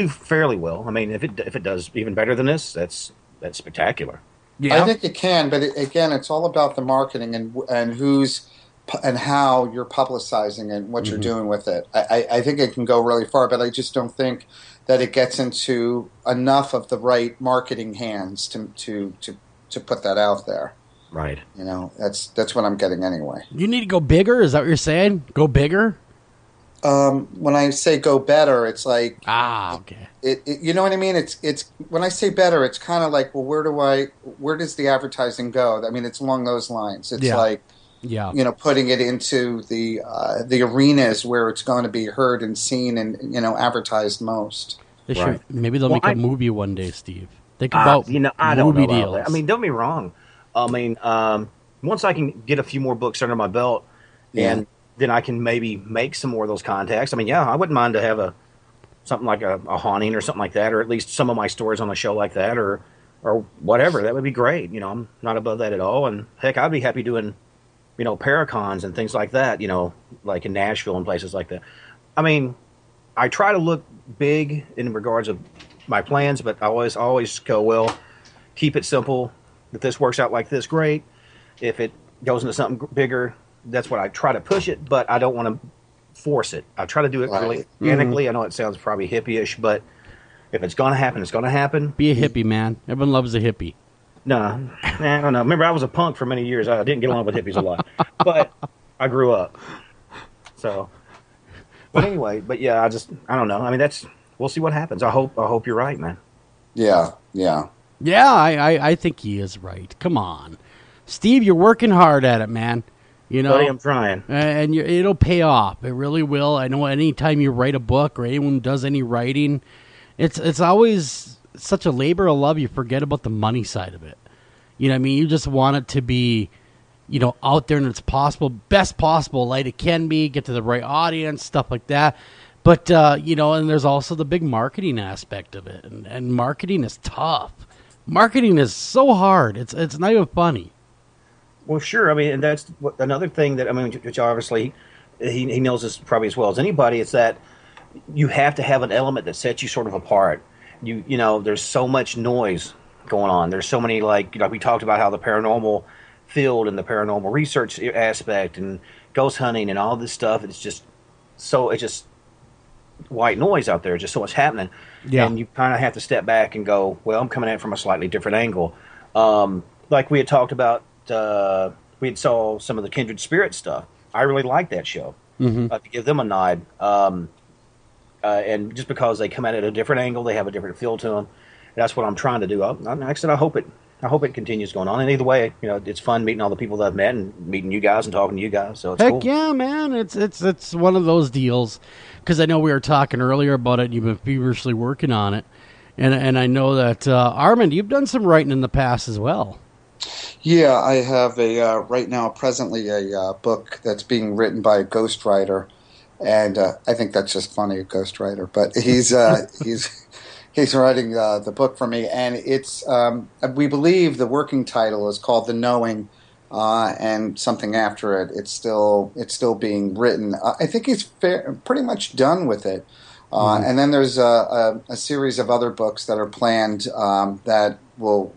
fairly well. I mean, if it does even better than this, that's spectacular. Yeah. I think it can, but again, it's all about the marketing and who's and how you're publicizing it and what you're doing with it. I think it can go really far, but I just don't think that it gets into enough of the right marketing hands to put that out there. Right. That's what I'm getting anyway. You need to go bigger? Is that what you're saying? Go bigger? When I say go better, it's like okay. You know what I mean? It's when I say better, it's kind of like, well, where does the advertising go? I mean, it's along those lines. It's like, putting it into the arenas where it's going to be heard and seen and advertised most. Maybe they'll make a movie one day, Steve. Think about I don't movie know deals. that. I mean, don't get me wrong. I mean, once I can get a few more books under my belt, and then I can maybe make some more of those contacts. I mean, I wouldn't mind to have something like a haunting or something like that, or at least some of my stories on a show like that, or whatever. That would be great. I'm not above that at all. And heck, I'd be happy doing, Paracons and things like that. Like in Nashville and places like that. I mean, I try to look big in regards of my plans, but I always go, well, keep it simple. If this works out like this, great. If it goes into something bigger, that's what I try to push it, but I don't want to force it. I try to do it really organically. I know it sounds probably hippie-ish, but if it's going to happen, it's going to happen. Be a hippie, man. Everyone loves a hippie. No, I don't know. Remember, I was a punk for many years. I didn't get along with hippies a lot, but I grew up. So, but anyway, I don't know. I mean, we'll see what happens. I hope you're right, man. Yeah. I think he is right. Come on, Steve, you're working hard at it, man. Buddy, I'm trying, and it'll pay off. It really will. I know. Anytime you write a book or anyone does any writing, it's always such a labor of love. You forget about the money side of it. You know what I mean? You just want it to be, out there and it's best possible light it can be. Get to the right audience, stuff like that. But and there's also the big marketing aspect of it, and marketing is tough. Marketing is so hard. It's not even funny. Well, sure. I mean, and that's another thing that, which obviously he knows this probably as well as anybody. It's that you have to have an element that sets you sort of apart. There's so much noise going on. There's so many, like we talked about how the paranormal field and the paranormal research aspect and ghost hunting and all this stuff. It's just white noise out there. Just so much happening. Yeah. And you kind of have to step back and go, well, I'm coming at it from a slightly different angle. Like we had talked about. We had saw some of the Kindred Spirit stuff. I really like that show. To give them a nod, and just because they come at it at a different angle, they have a different feel to them. That's what I'm trying to do. Like I said, I hope it continues going on. And either way, it's fun meeting all the people that I've met and meeting you guys and talking to you guys. So it's cool. Heck yeah, man! It's one of those deals because I know we were talking earlier about it. And you've been feverishly working on it, and I know that Armand, you've done some writing in the past as well. Yeah, I have right now presently a book that's being written by a ghostwriter, and I think that's just funny, a ghostwriter. But he's writing the book for me, and it's we believe the working title is called The Knowing, and something after it. It's still being written. I think he's pretty much done with it. And then there's a series of other books that are planned that will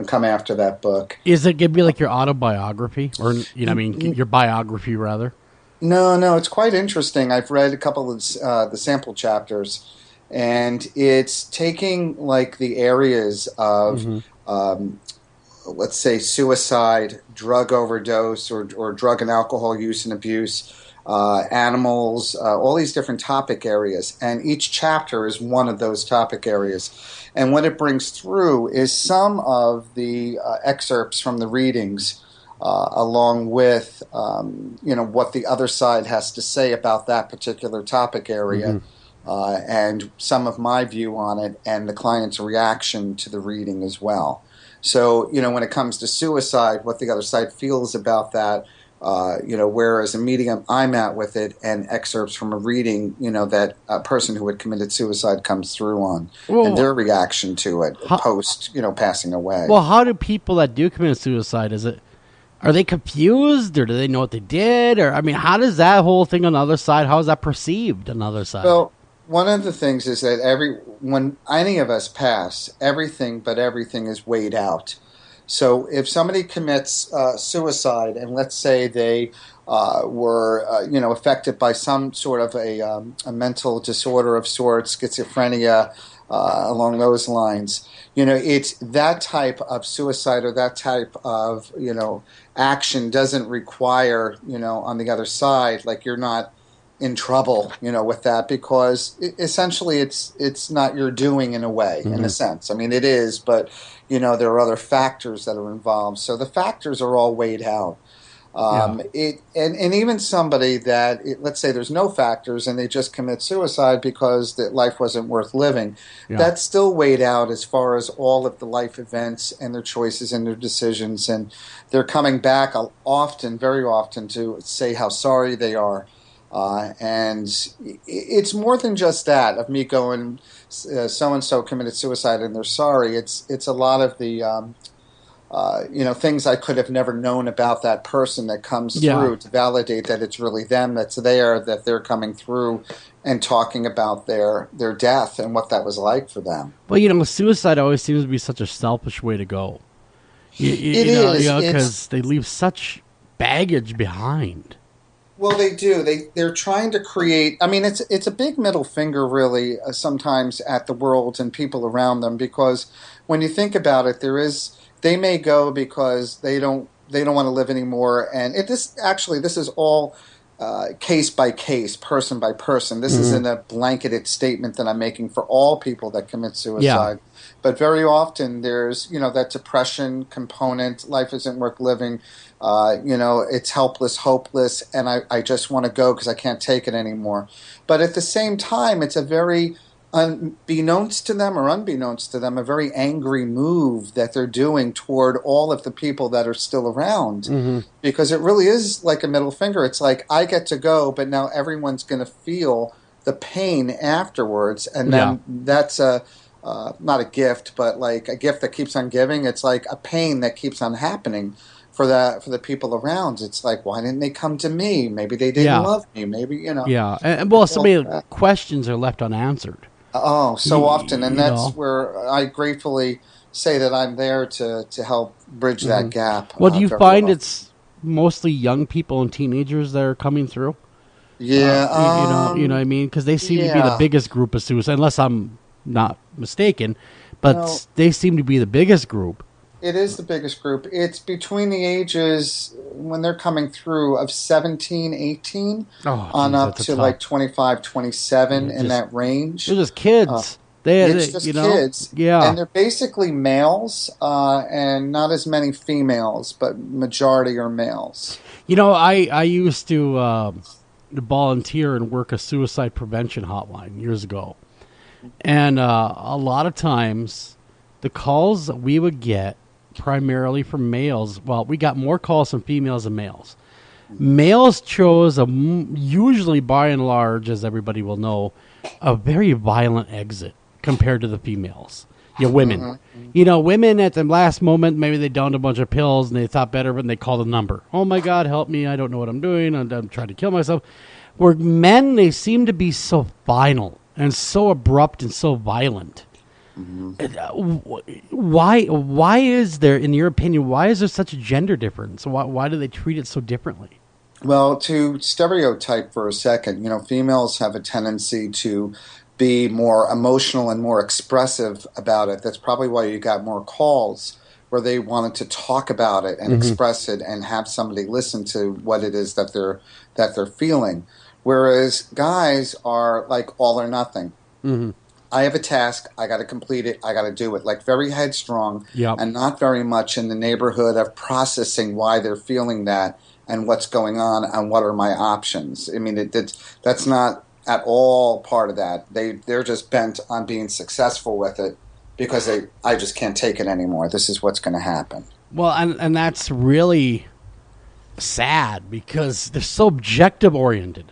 come after that book. Is it going to be like your autobiography, or your biography rather? No, it's quite interesting. I've read a couple of the sample chapters, and it's taking like the areas of let's say suicide, drug overdose, or drug and alcohol use and abuse. Animals, all these different topic areas, and each chapter is one of those topic areas. And what it brings through is some of the excerpts from the readings along with what the other side has to say about that particular topic area, and some of my view on it, and the client's reaction to the reading as well. So, when it comes to suicide, what the other side feels about that, whereas a medium I'm at with it, and excerpts from a reading, that a person who had committed suicide comes through on, and their reaction to it post, passing away. Well, how do people that do commit suicide, are they confused, or do they know what they did? Or, how does that whole thing on the other side, how is that perceived on the other side? Well, one of the things is that when any of us pass, everything is weighed out. So if somebody commits suicide, and let's say they were affected by some sort of a mental disorder of sorts, schizophrenia, along those lines, it's that type of suicide or that type of action doesn't require on the other side, like, you're not in trouble with that, because essentially it's not your doing in a way, in a sense. It is, but there are other factors that are involved. So the factors are all weighed out. And even somebody that, let's say there's no factors and they just commit suicide because that life wasn't worth living, that's still weighed out as far as all of the life events and their choices and their decisions. And they're coming back very often to say how sorry they are. And it's more than just that of me going, so-and-so committed suicide and they're sorry. It's a lot of the things I could have never known about that person that comes through to validate that it's really them that's there, that they're coming through and talking about their death and what that was like for them. Well, suicide always seems to be such a selfish way to go. It is, because they leave such baggage behind. Well, they do. They're trying to create. It's a big middle finger, really, sometimes at the world and people around them, because when you think about it, they may go because they don't want to live anymore, and this is all case by case, person by person. This isn't a blanketed statement that I'm making for all people that commit suicide. But very often there's that depression component. Life isn't worth living. It's helpless, hopeless, and I just want to go because I can't take it anymore. But at the same time, it's a very, unbeknownst to them, a very angry move that they're doing toward all of the people that are still around. Because it really is like a middle finger. It's like, I get to go, but now everyone's going to feel the pain afterwards. And then that's not a gift, but like a gift that keeps on giving. It's like a pain that keeps on happening for the people around. It's like, why didn't they come to me? Maybe they didn't love me. Maybe, Yeah, and well, so many questions are left unanswered. So often, and that's where I gratefully say that I'm there to help bridge that gap. Well, do you find it's mostly young people and teenagers that are coming through? Yeah. You know what I mean? Because they seem to be the biggest group of suicides, unless I'm not mistaken, but they seem to be the biggest group. It is the biggest group. It's between the ages, when they're coming through, of 17, 18 on up to like 25, 27 in that range. They're just kids. It's just kids. Yeah. And they're basically males and not as many females, but majority are males. I used to volunteer and work a suicide prevention hotline years ago. And a lot of times the calls that we would get primarily from males, well, we got more calls from females than males. Males chose, usually by and large, as everybody will know, a very violent exit compared to the females. Women. Women at the last moment, maybe they downed a bunch of pills and they thought better of it and they called a number. Oh my God, help me, I don't know what I'm doing, I'm trying to kill myself. Where men, they seem to be so final and so abrupt and so violent. Why is there, in your opinion, why is there such a gender difference? Why do they treat it so differently? Well, to stereotype for a second, females have a tendency to be more emotional and more expressive about it. That's probably why you got more calls where they wanted to talk about it and express it and have somebody listen to what it is that they're feeling. Whereas guys are like all or nothing. I have a task. I got to complete it. I got to do it. Like very headstrong, Yep. and not very much in the neighborhood of processing why they're feeling that and what's going on and what are my options. I mean, that's not at all part of that. They're just bent on being successful with it because I just can't take it anymore. This is what's going to happen. Well, and that's really sad because they're so objective oriented.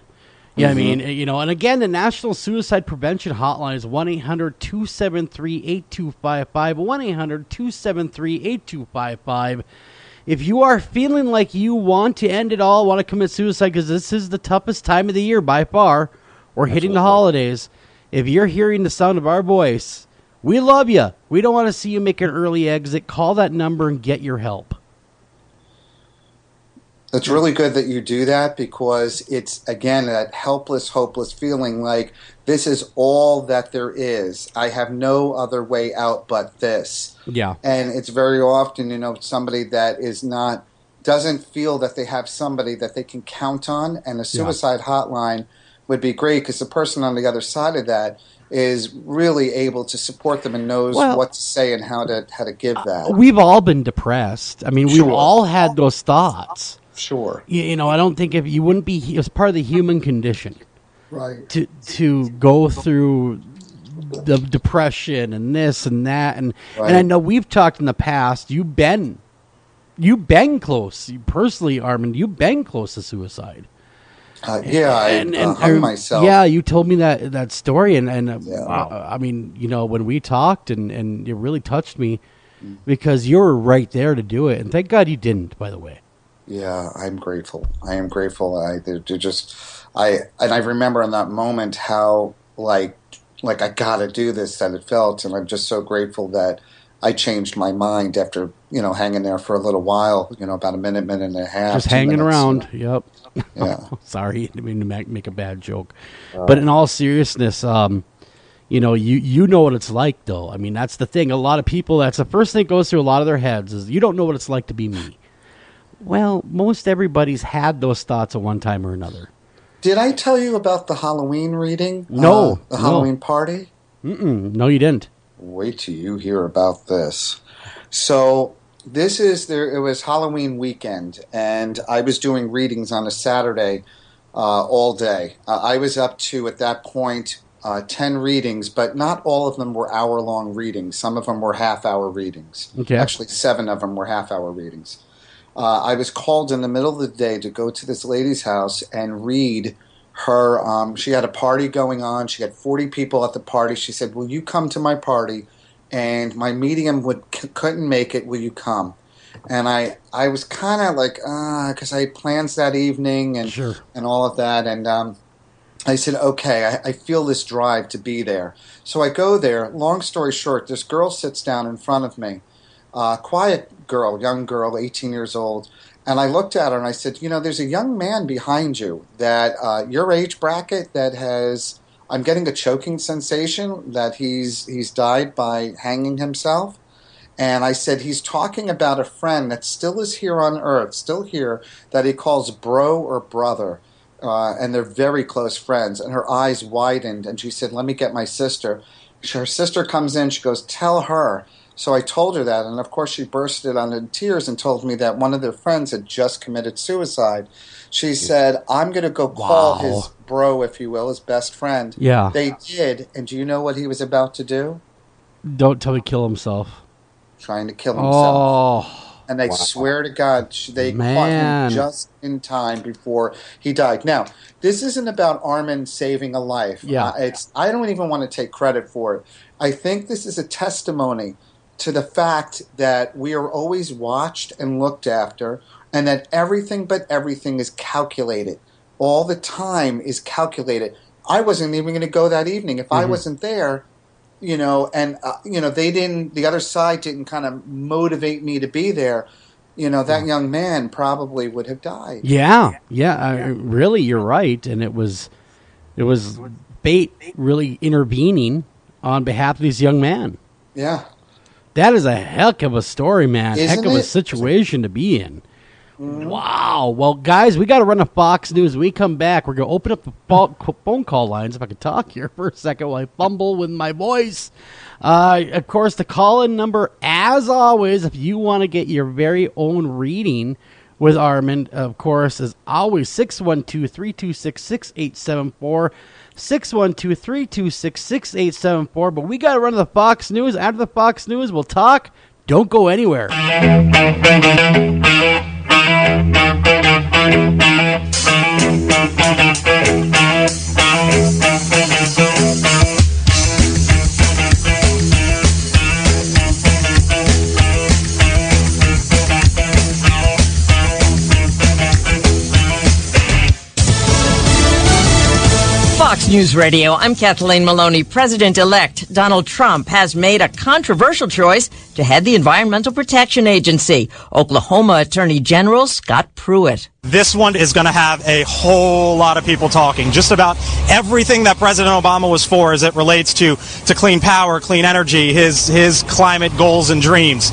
Yeah, I mean, and again, the National Suicide Prevention Hotline is 1-800-273-8255, 1-800-273-8255. If you are feeling like you want to end it all, want to commit suicide, because this is the toughest time of the year by far, we're hitting the holidays. If you're hearing the sound of our voice, we love you. We don't want to see you make an early exit. Call that number and get your help. It's really good that you do that because it's, again, that helpless, hopeless feeling like this is all that there is. I have no other way out but this. Yeah. And it's very often, somebody that doesn't feel that they have somebody that they can count on. And a suicide hotline would be great because the person on the other side of that is really able to support them and knows what to say and how to give that. We've all been depressed. I mean, we've all had those thoughts. Sure. I don't think if you wouldn't be, it's part of the human condition. Right. To go through the depression and this and that. And I know we've talked in the past, you've been close. You personally, Armand, you've been close to suicide. I hung myself. Yeah, you told me that story. I mean, when we talked and it really touched me because you were right there to do it. And thank God you didn't, by the way. Yeah, I'm grateful. I am grateful. I remember in that moment how like I gotta do this that it felt, and I'm just so grateful that I changed my mind after hanging there for a little while. About a minute and a half. Just hanging around. Yep. Yeah. Sorry, I didn't mean to make a bad joke, but in all seriousness, you know what it's like though. I mean, that's the thing. A lot of people, that's the first thing that goes through a lot of their heads is you don't know what it's like to be me. Well, most everybody's had those thoughts at one time or another. Did I tell you about the Halloween reading? No. The Halloween party? No, you didn't. Wait till you hear about this. So it was Halloween weekend, and I was doing readings on a Saturday all day. I was up to, at that point, 10 readings, but not all of them were hour-long readings. Some of them were half-hour readings. Okay. Actually, 7 of them were half-hour readings. I was called in the middle of the day to go to this lady's house and read her. She had a party going on. She had 40 people at the party. She said, "Will you come to my party?" And my medium couldn't make it. Will you come? And I was kind of like, because I had plans that evening and all of that. And I said, okay, I feel this drive to be there. So I go there. Long story short, this girl sits down in front of me. Quiet girl, young girl, 18 years old. And I looked at her and I said, there's a young man behind you that your age bracket that I'm getting a choking sensation that he's died by hanging himself. And I said, he's talking about a friend that still is here on earth, still here, that he calls bro or brother. And they're very close friends. And her eyes widened and she said, let me get my sister. Her sister comes in, she goes, tell her. So I told her that, and of course she bursted into tears and told me that one of their friends had just committed suicide. She said, I'm going to go call his bro, if you will, his best friend. Yeah. They did, and do you know what he was about to do? Don't tell me kill himself. Trying to kill himself. Oh. And they swear to God, they caught him just in time before he died. Now, this isn't about Armand saving a life. Yeah. I don't even want to take credit for it. I think this is a testimony to the fact that we are always watched and looked after, and that everything but everything is calculated. All the time is calculated. I wasn't even going to go that evening. If I wasn't there, and the other side didn't kind of motivate me to be there, that young man probably would have died. Yeah. Really, you're right. And it was fate really intervening on behalf of this young man. Yeah. That is a heck of a story, man. Isn't heck of it? a situation to be in. Wow. Well, guys, we got to run to Fox News. When we come back, we're going to open up the phone call lines, if I could talk here for a second while I fumble with my voice. Of course, the call-in number, as always, if you want to get your very own reading with Armand, of course, is always 612-326-6874. 612-326-6874. But we got to run to the Fox News. After the Fox News, we'll talk. Don't go anywhere. Fox News Radio, I'm Kathleen Maloney. President-elect Donald Trump has made a controversial choice to head the Environmental Protection Agency. Oklahoma Attorney General Scott Pruitt. This one is going to have a whole lot of people talking. Just about everything that President Obama was for as it relates to clean power, clean energy, his climate goals and dreams.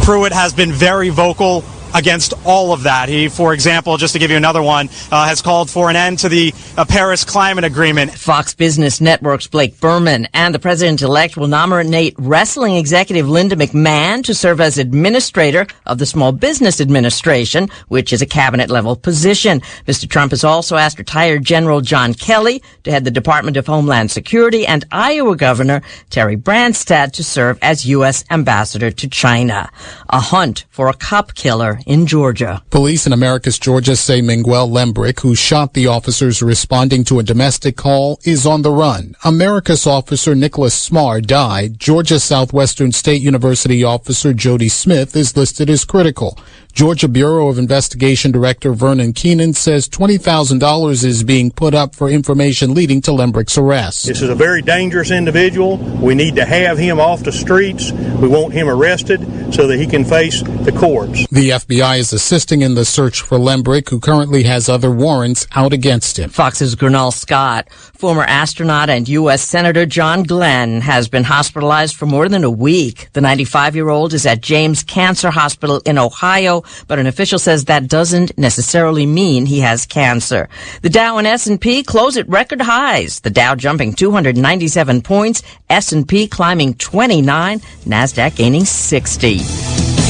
Pruitt has been very vocal against all of that. He, for example, just to give you another one, has called for an end to the Paris Climate Agreement. Fox Business Network's Blake Berman and the president-elect will nominate wrestling executive Linda McMahon to serve as administrator of the Small Business Administration, which is a cabinet-level position. Mr. Trump has also asked retired General John Kelly to head the Department of Homeland Security and Iowa Governor Terry Branstad to serve as U.S. ambassador to China. A hunt for a cop killer in Georgia. Police in Americus, Georgia say Miguel Lembrick, who shot the officers responding to a domestic call, is on the run. Americus officer Nicholas Smar died. Georgia Southwestern State University officer Jody Smith is listed as critical. Georgia Bureau of Investigation Director Vernon Keenan says $20,000 is being put up for information leading to Lembrick's arrest. This is a very dangerous individual. We need to have him off the streets. We want him arrested so that he can face the courts. The FBI is assisting in the search for Lembrick, who currently has other warrants out against him. Fox's Gernal Scott, former astronaut and U.S. Senator John Glenn, has been hospitalized for more than a week. The 95-year-old is at James Cancer Hospital in Ohio, but an official says that doesn't necessarily mean he has cancer. The Dow and S&P close at record highs. The Dow jumping 297 points, S&P climbing 29, NASDAQ gaining 60.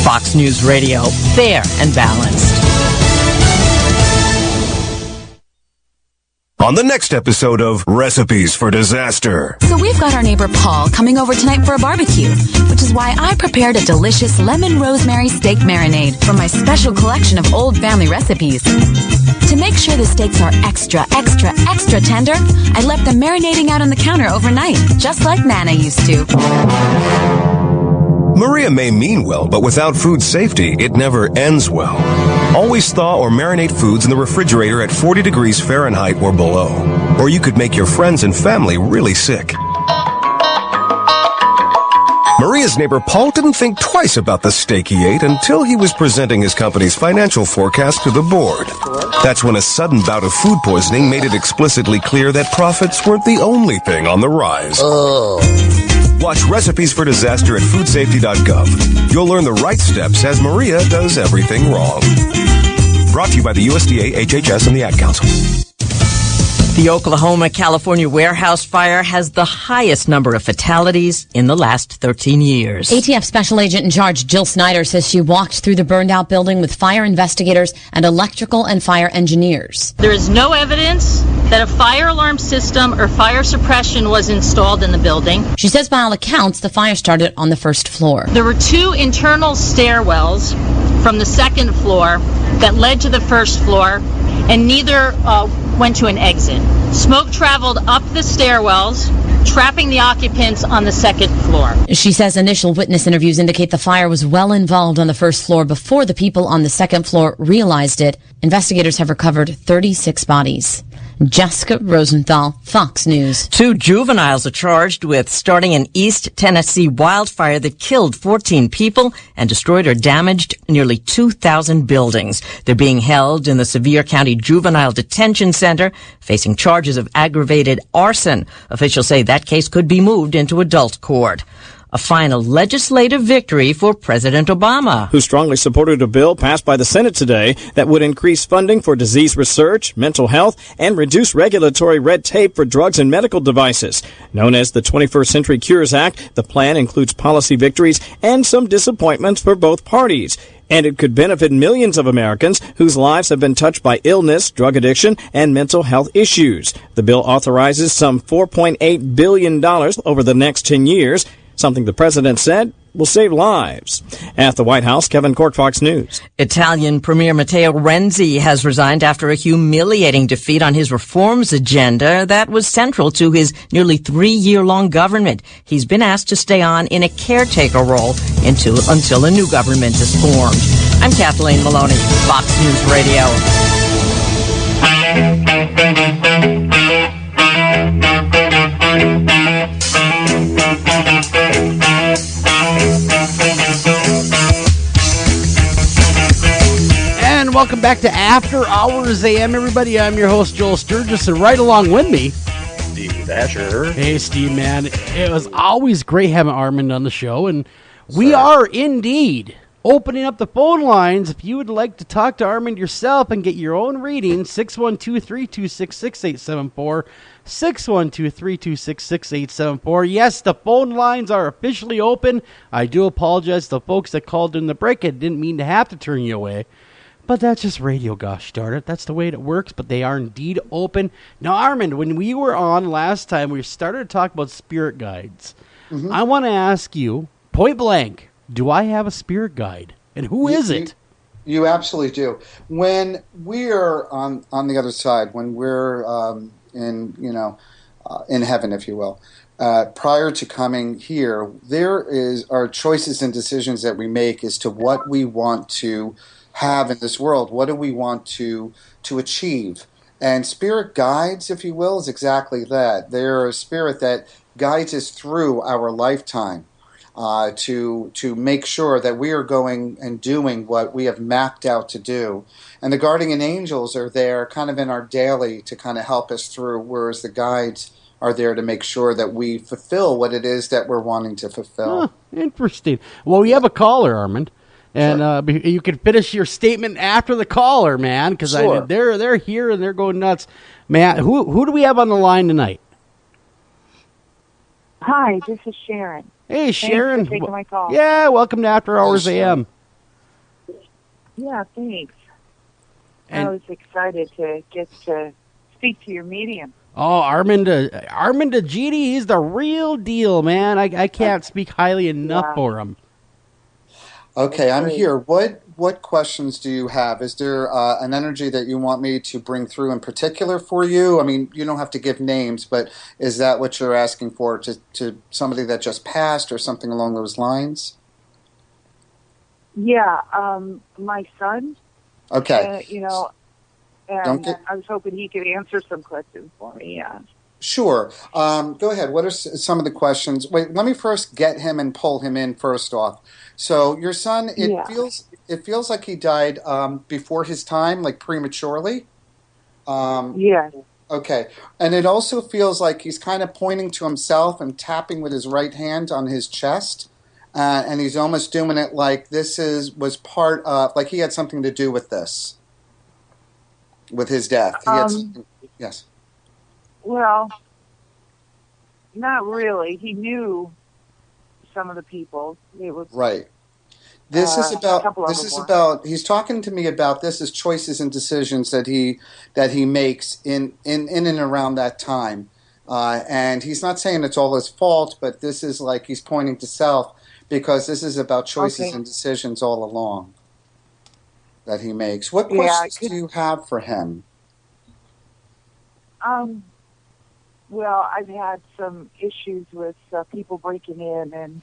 Fox News Radio, fair and balanced. On the next episode of Recipes for Disaster. So we've got our neighbor Paul coming over tonight for a barbecue, which is why I prepared a delicious lemon rosemary steak marinade from my special collection of old family recipes. To make sure the steaks are extra tender, I left them marinating out on the counter overnight, just like Nana used to. Maria may mean well, but without food safety, it never ends well. Always thaw or marinate foods in the refrigerator at 40 degrees Fahrenheit or below, or you could make your friends and family really sick. Maria's neighbor Paul didn't think twice about the steak he ate until he was presenting his company's financial forecast to the board. That's when a sudden bout of food poisoning made it explicitly clear that profits weren't the only thing on the rise. Watch Recipes for Disaster at foodsafety.gov. You'll learn the right steps as Maria does everything wrong. Brought to you by the USDA, HHS, and the Ad Council. The Oklahoma-California warehouse fire has the highest number of fatalities in the last 13 years. ATF Special Agent in Charge Jill Snyder says she walked through the burned-out building with fire investigators and electrical and fire engineers. There is no evidence that a fire alarm system or fire suppression was installed in the building. She says by all accounts, the fire started on the first floor. There were two internal stairwells from the second floor that led to the first floor, and neither went to an exit. Smoke traveled up the stairwells, trapping the occupants on the second floor. She says initial witness interviews indicate the fire was well involved on the first floor before the people on the second floor realized it. Investigators have recovered 36 bodies. Jessica Rosenthal, Fox News. 2 juveniles are charged with starting an East Tennessee wildfire that killed 14 people and destroyed or damaged nearly 2,000 buildings. They're being held in the Sevier County Juvenile Detention Center, facing charges of aggravated arson. Officials say that case could be moved into adult court. a final legislative victory for President Obama, who strongly supported a bill passed by the Senate today that would increase funding for disease research, mental health, and reduce regulatory red tape for drugs and medical devices. Known as the 21st Century Cures Act, the plan includes policy victories and some disappointments for both parties. And it could benefit millions of Americans whose lives have been touched by illness, drug addiction, and mental health issues. The bill authorizes some $4.8 billion over the next 10 years, something the president said will save lives. At the White House, Kevin Cork, Fox News. Italian Premier Matteo Renzi has resigned after a humiliating defeat on his reforms agenda that was central to his nearly 3-year-long government. He's been asked to stay on in a caretaker role until a new government is formed. I'm Kathleen Maloney, Fox News Radio. And welcome back to After Hours AM, everybody. I'm your host, Joel Sturgis, and right along with me, Steve Asher. Hey, Steve, man. It was always great having Armand on the show, and we are indeed opening up the phone lines. If you would like to talk to Armand yourself and get your own reading, 612-326-6874, 612-326-6874. Yes, the phone lines are officially open. I do apologize to the folks that called in the break. I didn't mean to have to turn you away. But that's just radio, gosh darn it. That's the way it works, but they are indeed open. Now, Armand, when we were on last time, we started to talk about spirit guides. Mm-hmm. I want to ask you, point blank, do I have a spirit guide? And who is it? You absolutely do. When we're on the other side, when we're in heaven, if you will, prior to coming here, our choices and decisions that we make as to what we want to have in this world. What do we want to achieve? And spirit guides, if you will, is exactly that. They're a spirit that guides us through our lifetime to make sure that we are going and doing what we have mapped out to do. And the guardian angels are there kind of in our daily to kind of help us through, whereas the guides are there to make sure that we fulfill what it is that we're wanting to fulfill. Interesting. Well, we have a caller, Armand. And you can finish your statement after the caller, man, because they're here and they're going nuts. Man, who do we have on the line tonight? Hi, this is Sharon. Hey, Sharon. Thanks for taking my call. Yeah, welcome to After Hours AM. Yeah, thanks. And I was excited to get to speak to your medium. Oh, Armand Egidi, he's the real deal, man. I can't speak highly enough for him. Okay, I'm here. What questions do you have? Is there an energy that you want me to bring through in particular for you? I mean, you don't have to give names, but is that what you're asking for, to somebody that just passed or something along those lines? Yeah, my son. Okay. And I was hoping he could answer some questions for me, yeah. Sure. Go ahead. What are some of the questions? Wait, let me first get him and pull him in first off. So your son, it feels like he died before his time, like prematurely. Yes. Okay. And it also feels like he's kind of pointing to himself and tapping with his right hand on his chest. And he's almost doing it like was part of, like he had something to do with this, with his death. Yes. Well, not really. He knew some of the people. It was right. This is about. He's talking to me about this is choices and decisions that he makes in and around that time, and he's not saying it's all his fault, but this is like he's pointing to self because this is about choices and decisions all along that he makes. What questions do you have for him? Well, I've had some issues with people breaking in,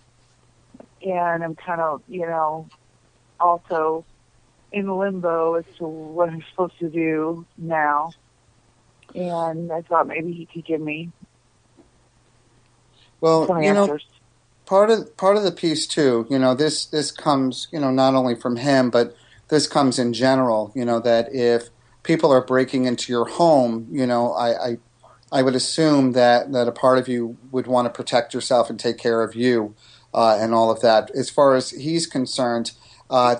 and I'm kind of, also in limbo as to what I'm supposed to do now. And I thought maybe he could give me some answers. Part of the piece too, this comes, not only from him, but this comes in general. That if people are breaking into your home, I would assume that a part of you would want to protect yourself and take care of you. and all of that. As far as he's concerned,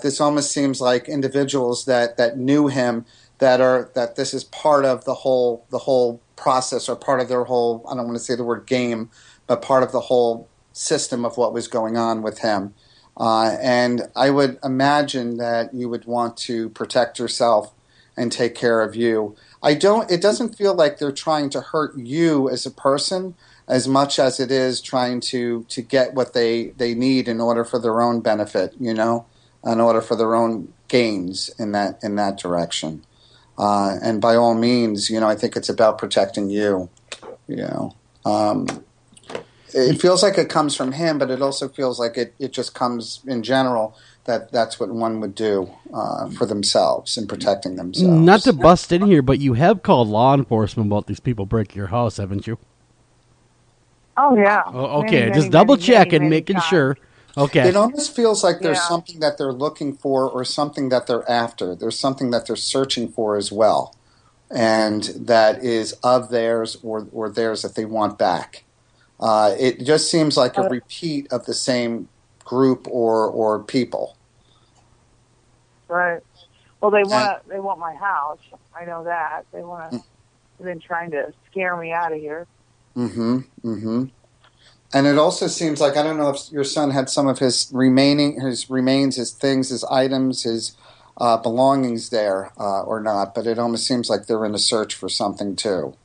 this almost seems like individuals that knew him, that this is part of the whole process, or part of their whole, I don't want to say the word game, but part of the whole system of what was going on with him. And I would imagine that you would want to protect yourself and take care of you. It doesn't feel like they're trying to hurt you as a person as much as it is trying to get what they need in order for their own benefit, in order for their own gains in that direction. And by all means, I think it's about protecting you, It feels like it comes from him, but it also feels like it just comes in general, that's what one would do for themselves in protecting themselves. Not to bust in here, but you have called law enforcement about these people breaking your house, haven't you? Oh, yeah. Oh, okay, just double checking, making sure. Okay. It almost feels like there's something that they're looking for, or something that they're after. There's something that they're searching for as well, and that is of theirs or theirs that they want back. It just seems like a repeat of the same group or people. Right. Well, they want my house. I know that. They've been trying to scare me out of here. Mm-hmm. Mm-hmm. And it also seems like, I don't know if your son had some of his remains, his things, his items, his belongings there or not, but it almost seems like they're in a search for something too.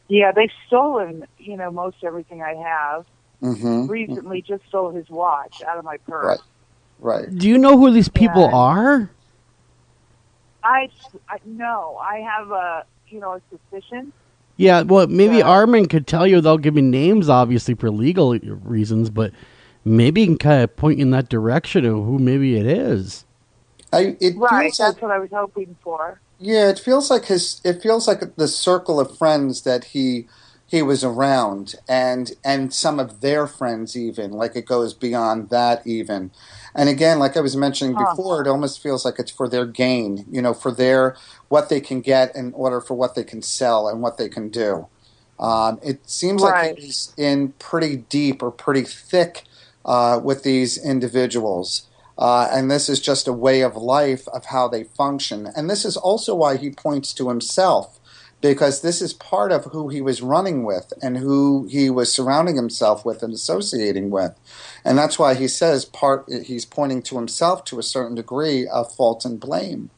Yeah, they've stolen, most everything I have. Mm-hmm. Recently, just stole his watch out of my purse. Right. Do you know who these people are? I no, I have a suspicion. Yeah, well, maybe Armand could tell you. They'll give me names, obviously, for legal reasons, but maybe he can kind of point you in that direction of who maybe it is. That's what I was hoping for. Yeah, it feels like the circle of friends that he was around, and some of their friends even, like it goes beyond that even. And again, like I was mentioning before, it almost feels like it's for their gain, for what they can get in order for what they can sell and what they can do. It seems like he's in pretty deep or pretty thick with these individuals. And this is just a way of life of how they function. And this is also why he points to himself, because this is part of who he was running with and who he was surrounding himself with and associating with. And that's why he says he's pointing to himself to a certain degree of fault and blame.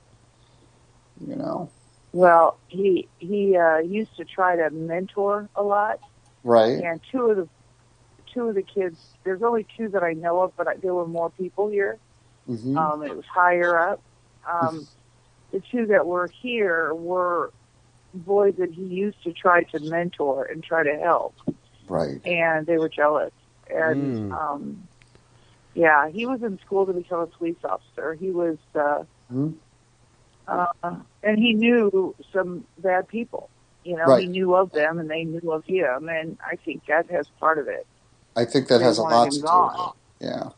Well, he used to try to mentor a lot. Right. And two of the kids, there's only two that I know of, but there were more people here. Mm-hmm. It was higher up. The two that were here were boys that he used to try to mentor and try to help. Right. And they were jealous. And, he was in school to become a police officer. He was, and he knew some bad people. He knew of them and they knew of him. And I think that has part of it. I think that has a lot to do with it. Yeah.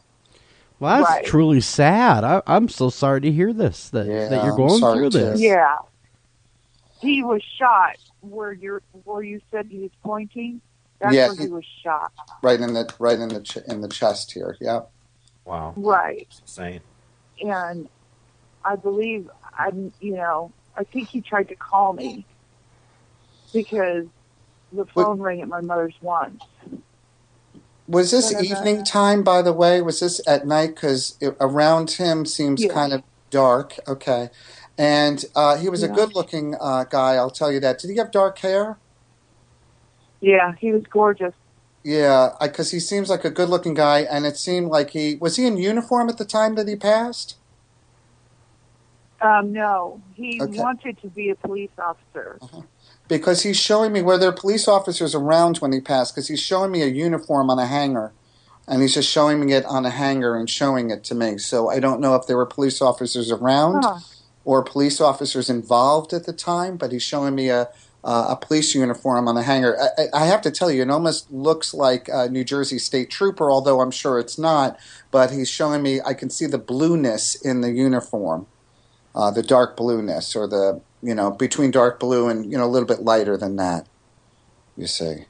Well, that's truly sad. I'm so sorry to hear this, that you're going through this. Yeah. He was shot where you said he was pointing. That's where he was shot. Right in the chest here. Yeah. Wow. Right. That's insane. And I believe I think he tried to call me because the phone rang at my mother's once. Was this evening time, by the way? Was this at night? Because around him seems kind of dark. Okay. And he was a good-looking guy, I'll tell you that. Did he have dark hair? Yeah, he was gorgeous. Yeah, because he seems like a good-looking guy, and it seemed like was he in uniform at the time that he passed? No, he wanted to be a police officer. Uh-huh. Because he's showing me, were there police officers around when he passed? Because he's showing me a uniform on a hanger, and he's just showing me it on a hanger and showing it to me. So I don't know if there were police officers around or police officers involved at the time, but he's showing me a police uniform on a hanger. I have to tell you, it almost looks like a New Jersey State Trooper, although I'm sure it's not. But he's showing me, I can see the blueness in the uniform, the dark blueness, or the between dark blue and a little bit lighter than that. You see.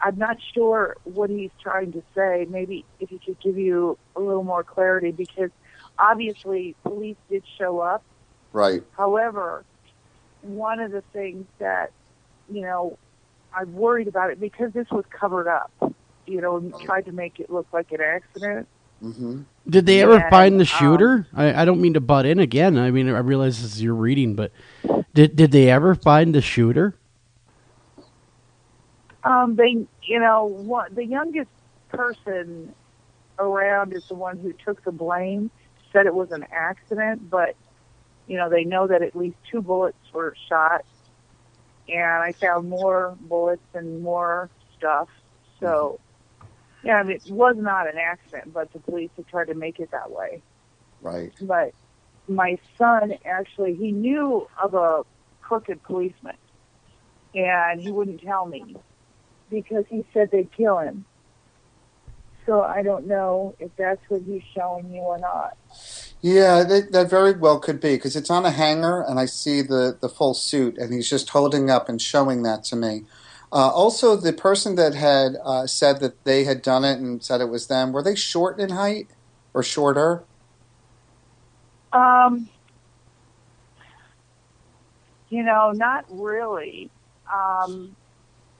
I'm not sure what he's trying to say. Maybe if he could give you a little more clarity, because obviously police did show up. Right. However, one of the things that, I'm worried about it because this was covered up, and tried to make it look like an accident. Mm-hmm. Did they ever find the shooter? I don't mean to butt in again. I mean, I realize this is your reading, but did they ever find the shooter? The youngest person around is the one who took the blame, said it was an accident, but, they know that at least 2 bullets were shot, and I found more bullets and more stuff. So, it was not an accident, but the police have tried to make it that way. Right. But my son, actually, he knew of a crooked policeman, and he wouldn't tell me, because he said they'd kill him. So I don't know if that's what he's showing you or not. Yeah, that very well could be, because it's on a hanger, and I see the full suit, and he's just holding up and showing that to me. Also, the person that had said that they had done it and said it was them, were they short in height or shorter? Not really.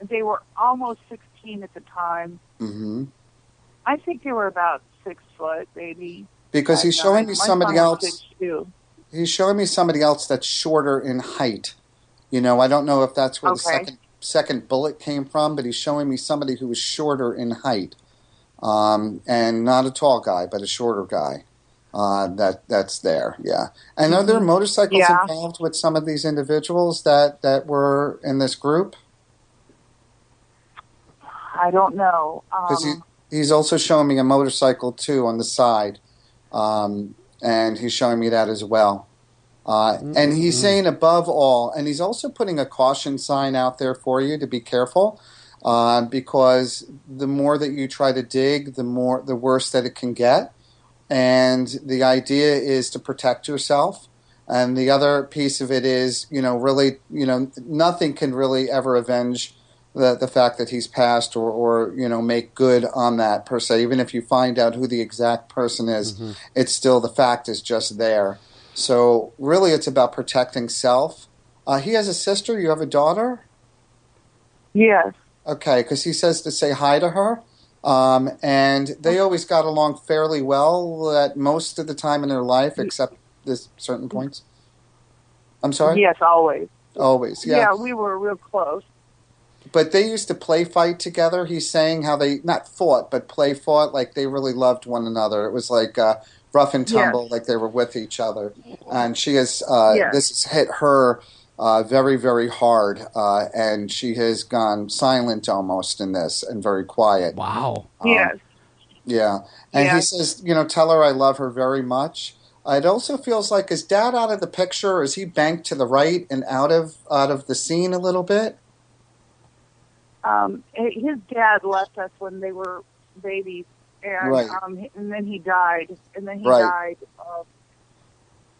They were almost 16 at the time. Mm-hmm. I think they were about 6 foot, maybe. Because he's showing me somebody else. 6'2". He's showing me somebody else that's shorter in height. I don't know if that's where the second bullet came from, but he's showing me somebody who was shorter in height, and not a tall guy, but a shorter guy. That's there, yeah. And are there motorcycles involved with some of these individuals that were in this group? I don't know. Because he's also showing me a motorcycle too on the side, and he's showing me that as well. And he's saying above all, and he's also putting a caution sign out there for you to be careful, because the more that you try to dig, the worse that it can get. And the idea is to protect yourself. And the other piece of it is, really, nothing can really ever avenge the fact that he's passed or make good on that per se. Even if you find out who the exact person is, it's still, the fact is just there. So really it's about protecting self. He has a sister. You have a daughter? Yes. Okay, because he says to say hi to her. And they always got along fairly well at most of the time in their life, except this certain points. I'm sorry? Yes, always. Always, yeah. Yeah, we were real close. But they used to play fight together. He's saying how they, not fought, but play fought, like they really loved one another. It was like rough and tumble, like they were with each other. And she has, this has hit her very, very hard, and she has gone silent almost in this and very quiet. Wow. Yes. Yeah. And he says, tell her I love her very much. It also feels like, is Dad out of the picture? Is he banked to the right and out of the scene a little bit? His dad left us when they were babies, and and then he died. And then he died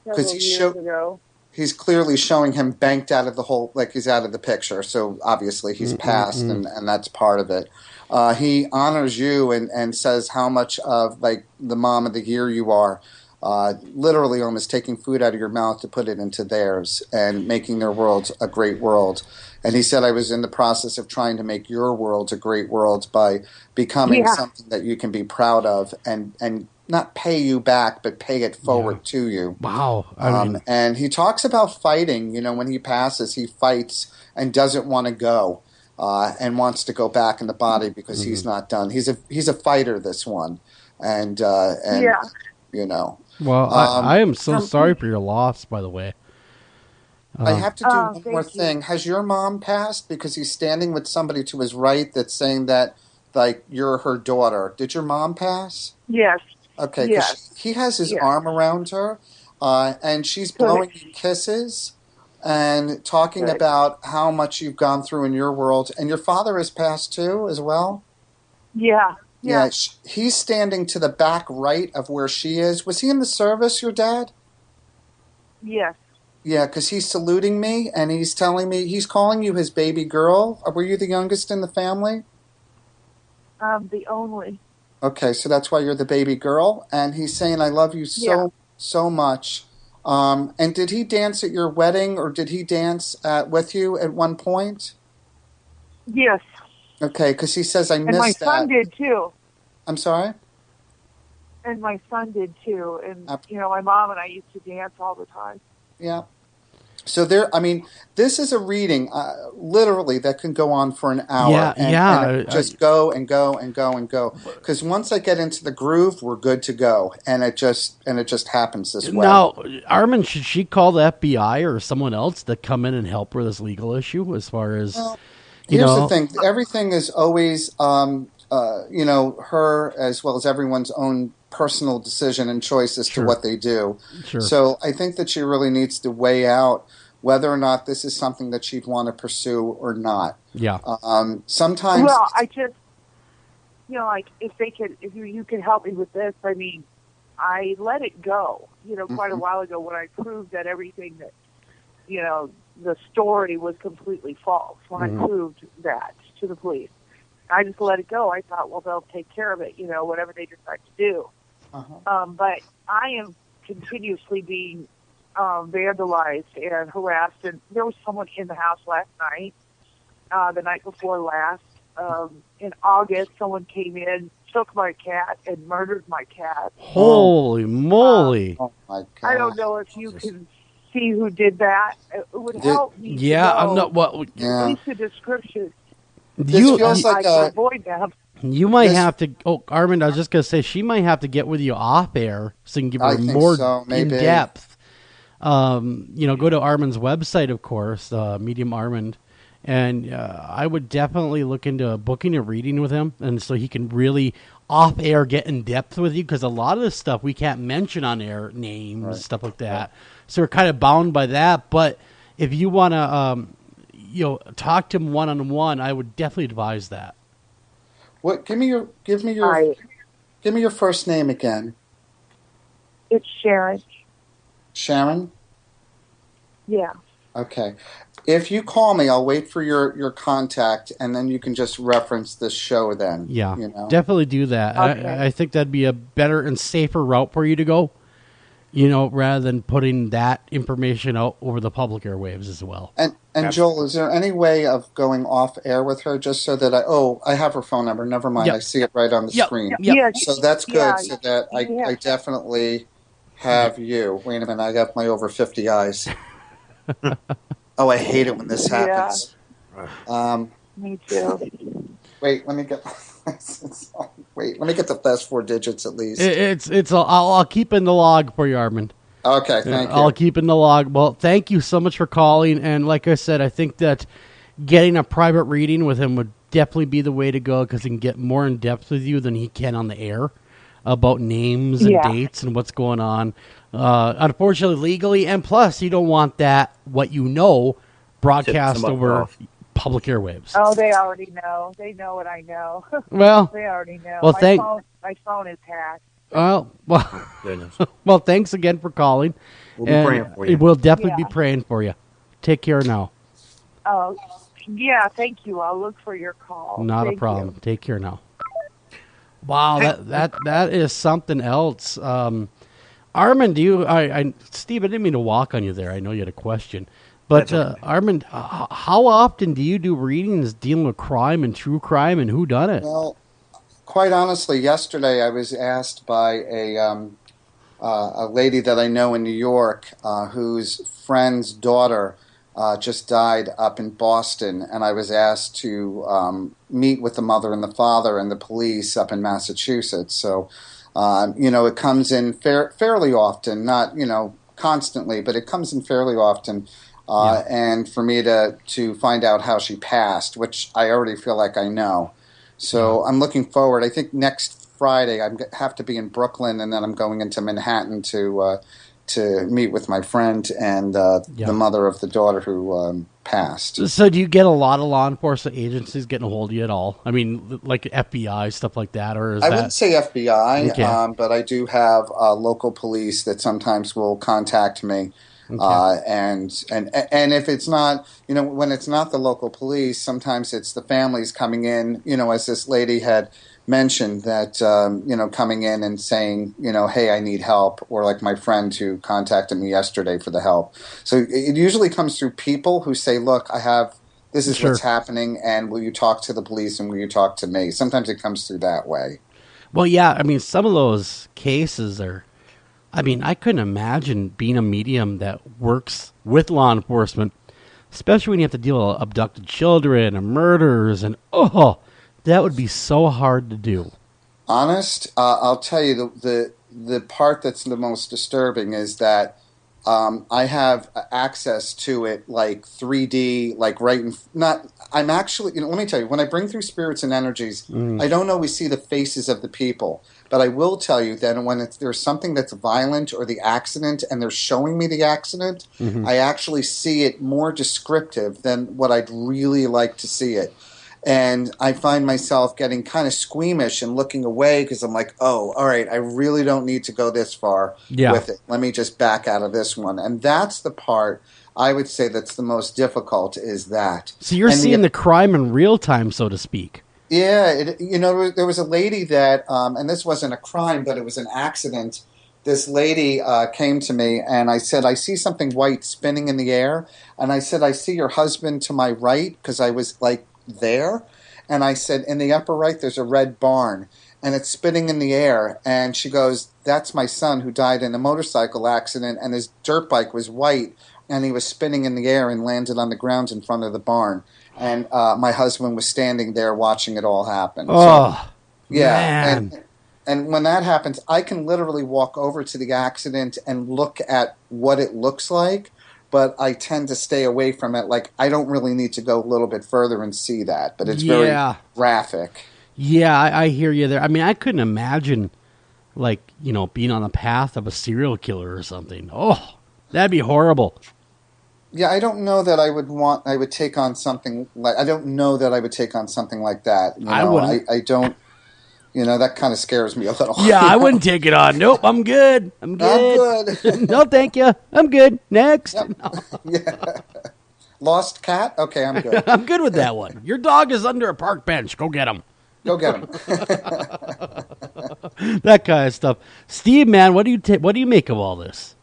several years ago. He's clearly showing him banked out of the whole, like he's out of the picture. So obviously he's passed, and that's part of it. He honors you and says how much of like the mom of the year you are. Literally almost taking food out of your mouth to put it into theirs and making their world a great world. And he said, I was in the process of trying to make your world a great world by becoming something that you can be proud of and not pay you back, but pay it forward to you. Wow. And he talks about fighting. When he passes, he fights and doesn't want to go and wants to go back in the body because he's not done. He's a fighter, this one. And Well, I am so sorry for your loss, by the way. I have to do one more thing. Has your mom passed? Because he's standing with somebody to his right that's saying that, like, you're her daughter. Did your mom pass? Yes. Okay, because he has his arm around her, and she's blowing you kisses and talking about how much you've gone through in your world. And your father has passed too, as well? Yeah. Yeah, he's standing to the back right of where she is. Was he in the service, your dad? Yes. Yeah, because he's saluting me, and he's telling me, he's calling you his baby girl. Were you the youngest in the family? I'm the only. Okay, so that's why you're the baby girl. And he's saying, I love you so much. And did he dance at your wedding, or did he dance with you at one point? Yes. Okay, because he says, I missed that. And my son did, too. I'm sorry? And my son did, too. And, my mom and I used to dance all the time. Yeah. So this is a reading, literally, that can go on for an hour. And just go and go and go and go. Because once I get into the groove, we're good to go. And it just happens this way. Now, Armand, should she call the FBI or someone else to come in and help with this legal issue as far as, here's the thing. Everything is always, her as well as everyone's own personal decision and choice as to what they do. Sure. So I think that she really needs to weigh out whether or not this is something that she'd want to pursue or not. Yeah. Sometimes. Well, I just, if you could help me with this, I mean, I let it go, quite a while ago when I proved that everything that, the story was completely false, when I proved that to the police. I just let it go. I thought, well, they'll take care of it, whatever they decide to do. But I am continuously being vandalized and harassed. And there was someone in the house last night, the night before last. In August, someone came in, took my cat, and murdered my cat. Holy moly. Oh, my God. I don't know if you can see who did that. It would help me to I'm know not at least the description. This feels like I can avoid them. You might have to. Oh, Armand, I was just going to say she might have to get with you off air so you can give her more in depth. Go to Armand's website, of course, Medium Armand, and I would definitely look into booking a reading with him, and so he can really off air get in depth with you, because a lot of this stuff we can't mention on air, names, stuff like that. So we're kind of bound by that. But if you want to, talk to him one-on-one, I would definitely advise that. What? Give me your first name again. It's Sharon. Sharon? Yeah. Okay. If you call me, I'll wait for your contact, and then you can just reference this show then. Yeah, definitely do that. Okay. I think that'd be a better and safer route for you to go, rather than putting that information out over the public airwaves as well. And Joel, is there any way of going off air with her just so that I have her phone number. Never mind. Yep. I see it right on the screen. Yep. Yeah, so that's good so that I definitely have you. Wait a minute. I got my over 50 eyes. Oh, I hate it when this happens. Me too. Wait, let me get the last four digits at least. I'll keep in the log for you, Armand. Okay, thank you. I'll keep in the log. Well, thank you so much for calling. And like I said, I think that getting a private reading with him would definitely be the way to go, because he can get more in depth with you than he can on the air about names and dates and what's going on. Unfortunately, legally, and plus, you don't want that, broadcast over public airwaves. Oh, they already know. They know what I know. Well, they already know. Well, my phone is hacked. Well, thanks again for calling. We'll be praying for you. We'll definitely be praying for you. Take care now. Oh, yeah, thank you. I'll look for your call. Not a problem. Take care now. Wow, that is something else. Armand, Steve, I didn't mean to walk on you there. I know you had a question. But, Armand, how often do you do readings dealing with crime and true crime and whodunit? Well, quite honestly, yesterday I was asked by a lady that I know in New York whose friend's daughter just died up in Boston, and I was asked to meet with the mother and the father and the police up in Massachusetts. So, it comes in fairly often, not, constantly, but it comes in fairly often. And for me to find out how she passed, which I already feel like I know. So I'm looking forward. I think next Friday I have to be in Brooklyn, and then I'm going into Manhattan to meet with my friend and the mother of the daughter who passed. So do you get a lot of law enforcement agencies getting a hold of you at all? I mean, like FBI, stuff like that? Or is I wouldn't say FBI, okay. But I do have local police that sometimes will contact me. Okay. And if it's not, when it's not the local police, sometimes it's the families coming in, as this lady had mentioned that, coming in and saying, hey, I need help, or like my friend who contacted me yesterday for the help. So it usually comes through people who say, look, this is what's happening, and will you talk to the police and will you talk to me? Sometimes it comes through that way. Well, yeah, I mean, some of those cases are, I couldn't imagine being a medium that works with law enforcement, especially when you have to deal with abducted children and murders, and that would be so hard to do. Honest, I'll tell you the part that's the most disturbing is that I have access to it like 3D, like I'm actually, let me tell you, when I bring through spirits and energies, I don't always see the faces of the people. But I will tell you that when there's something that's violent or the accident and they're showing me the accident, I actually see it more descriptive than what I'd really like to see it. And I find myself getting kind of squeamish and looking away because I'm like, oh, all right, I really don't need to go this far with it. Let me just back out of this one. And that's the part I would say that's the most difficult is that. So you're seeing the crime in real time, so to speak. Yeah, there was a lady that, and this wasn't a crime, but it was an accident. This lady came to me, and I said, I see something white spinning in the air. And I said, I see your husband to my right, because I was, there. And I said, in the upper right, there's a red barn, and it's spinning in the air. And she goes, that's my son who died in a motorcycle accident, and his dirt bike was white, and he was spinning in the air and landed on the ground in front of the barn. And my husband was standing there watching it all happen. Oh, man. And when that happens, I can literally walk over to the accident and look at what it looks like, but I tend to stay away from it. Like, I don't really need to go a little bit further and see that, but it's very graphic. Yeah, I hear you there. I couldn't imagine, being on the path of a serial killer or something. Oh, that'd be horrible. Yeah, I don't know that I would take on something like, I don't know that I would take on something like that. I wouldn't. I don't, that kind of scares me a little. Yeah, I wouldn't take it on. Nope, I'm good. No, thank you. I'm good. Next. Yep. Yeah. Lost cat? Okay, I'm good. I'm good with that one. Your dog is under a park bench. Go get him. Go get him. That kind of stuff. Steve, man, what do you make of all this?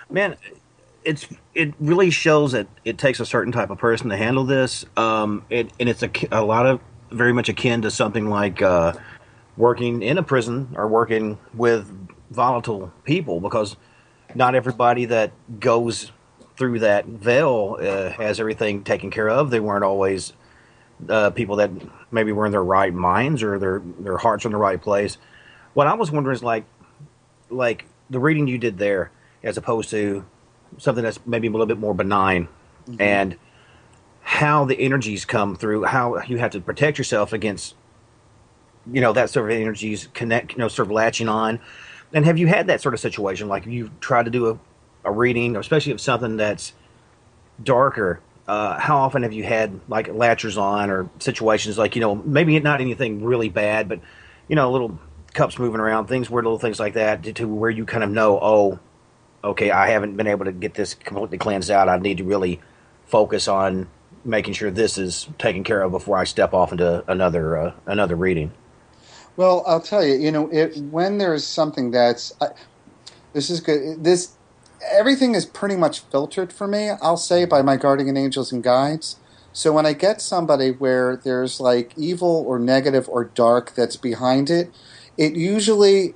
Man, it really shows that it takes a certain type of person to handle this. And it's a lot of very much akin to something like working in a prison or working with volatile people, because not everybody that goes through that veil has everything taken care of. They weren't always people that maybe were in their right minds or their hearts are in the right place. What I was wondering is like the reading you did there, as opposed to something that's maybe a little bit more benign, and how the energies come through, how you have to protect yourself against, that sort of energies sort of latching on. And have you had that sort of situation? Like, you've tried to do a reading, especially of something that's darker. How often have you had like latchers on, or situations like, maybe not anything really bad, but, little cups moving around, little things like that, to where you kind of know, oh, okay, I haven't been able to get this completely cleansed out. I need to really focus on making sure this is taken care of before I step off into another reading. Well, I'll tell you, when there's something that's, this is good. Everything is pretty much filtered for me, I'll say, by my guardian angels and guides. So when I get somebody where there's like evil or negative or dark that's behind it, it usually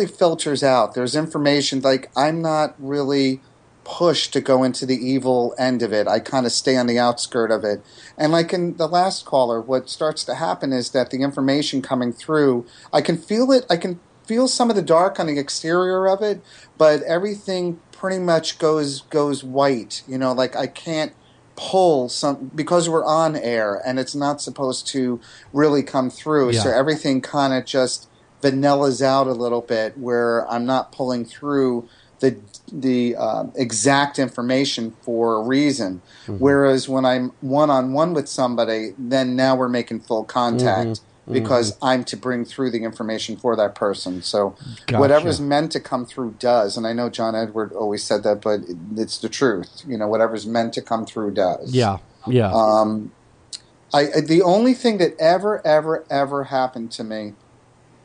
filters out. There's information, like, I'm not really pushed to go into the evil end of it. I kind of stay on the outskirt of it. And like in the last caller, what starts to happen is that the information coming through, I can feel it. I can feel some of the dark on the exterior of it, but everything pretty much goes white. Like, I can't pull some, because we're on air and it's not supposed to really come through. Yeah. So everything kind of just vanillas out a little bit, where I'm not pulling through the exact information for a reason. Whereas when I'm one-on-one with somebody, then now we're making full contact because I'm to bring through the information for that person. So Gotcha. whatever's meant to come through does. And I know John Edward always said that, but it's the truth. Whatever's meant to come through does. Yeah. The only thing that ever happened to me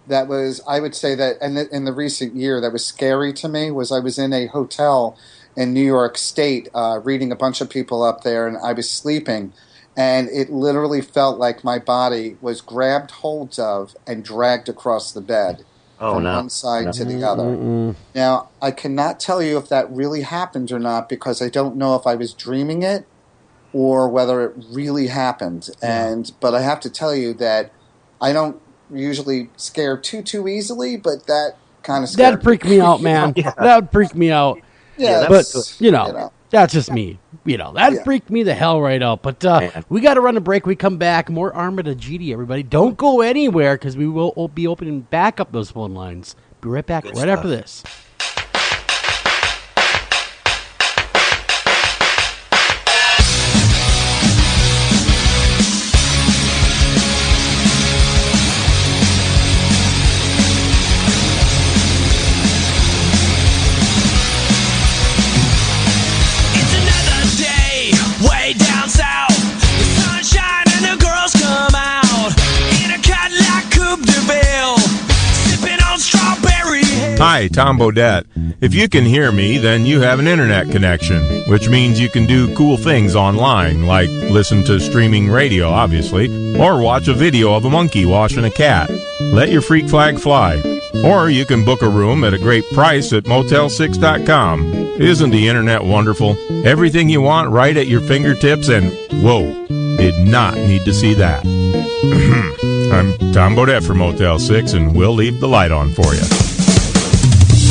that was, I would say that in the recent year that was scary to me was I was in a hotel in New York State reading a bunch of people up there, and I was sleeping. And it literally felt like my body was grabbed hold of and dragged across the bed from one side to the other. Now, I cannot tell you if that really happened or not because I don't know if I was dreaming it or whether it really happened. But I have to tell you that I don't usually scare too easily, but that kind of scared That'd freak me out, man. That would freak me out. Yeah, but, that's just me. That'd freak me the hell right out. But we got to run a break. We come back. More Armand Egidi, everybody. Don't go anywhere because we will be opening back up those phone lines. Be right back after this. Hi, Tom Bodette. If you can hear me, then you have an internet connection, which means you can do cool things online, like listen to streaming radio, obviously, or watch a video of a monkey washing a cat. Let your freak flag fly. Or you can book a room at a great price at Motel6.com. Isn't the internet wonderful? Everything you want right at your fingertips, and whoa, did not need to see that. I'm Tom Bodette for Motel 6, and we'll leave the light on for you.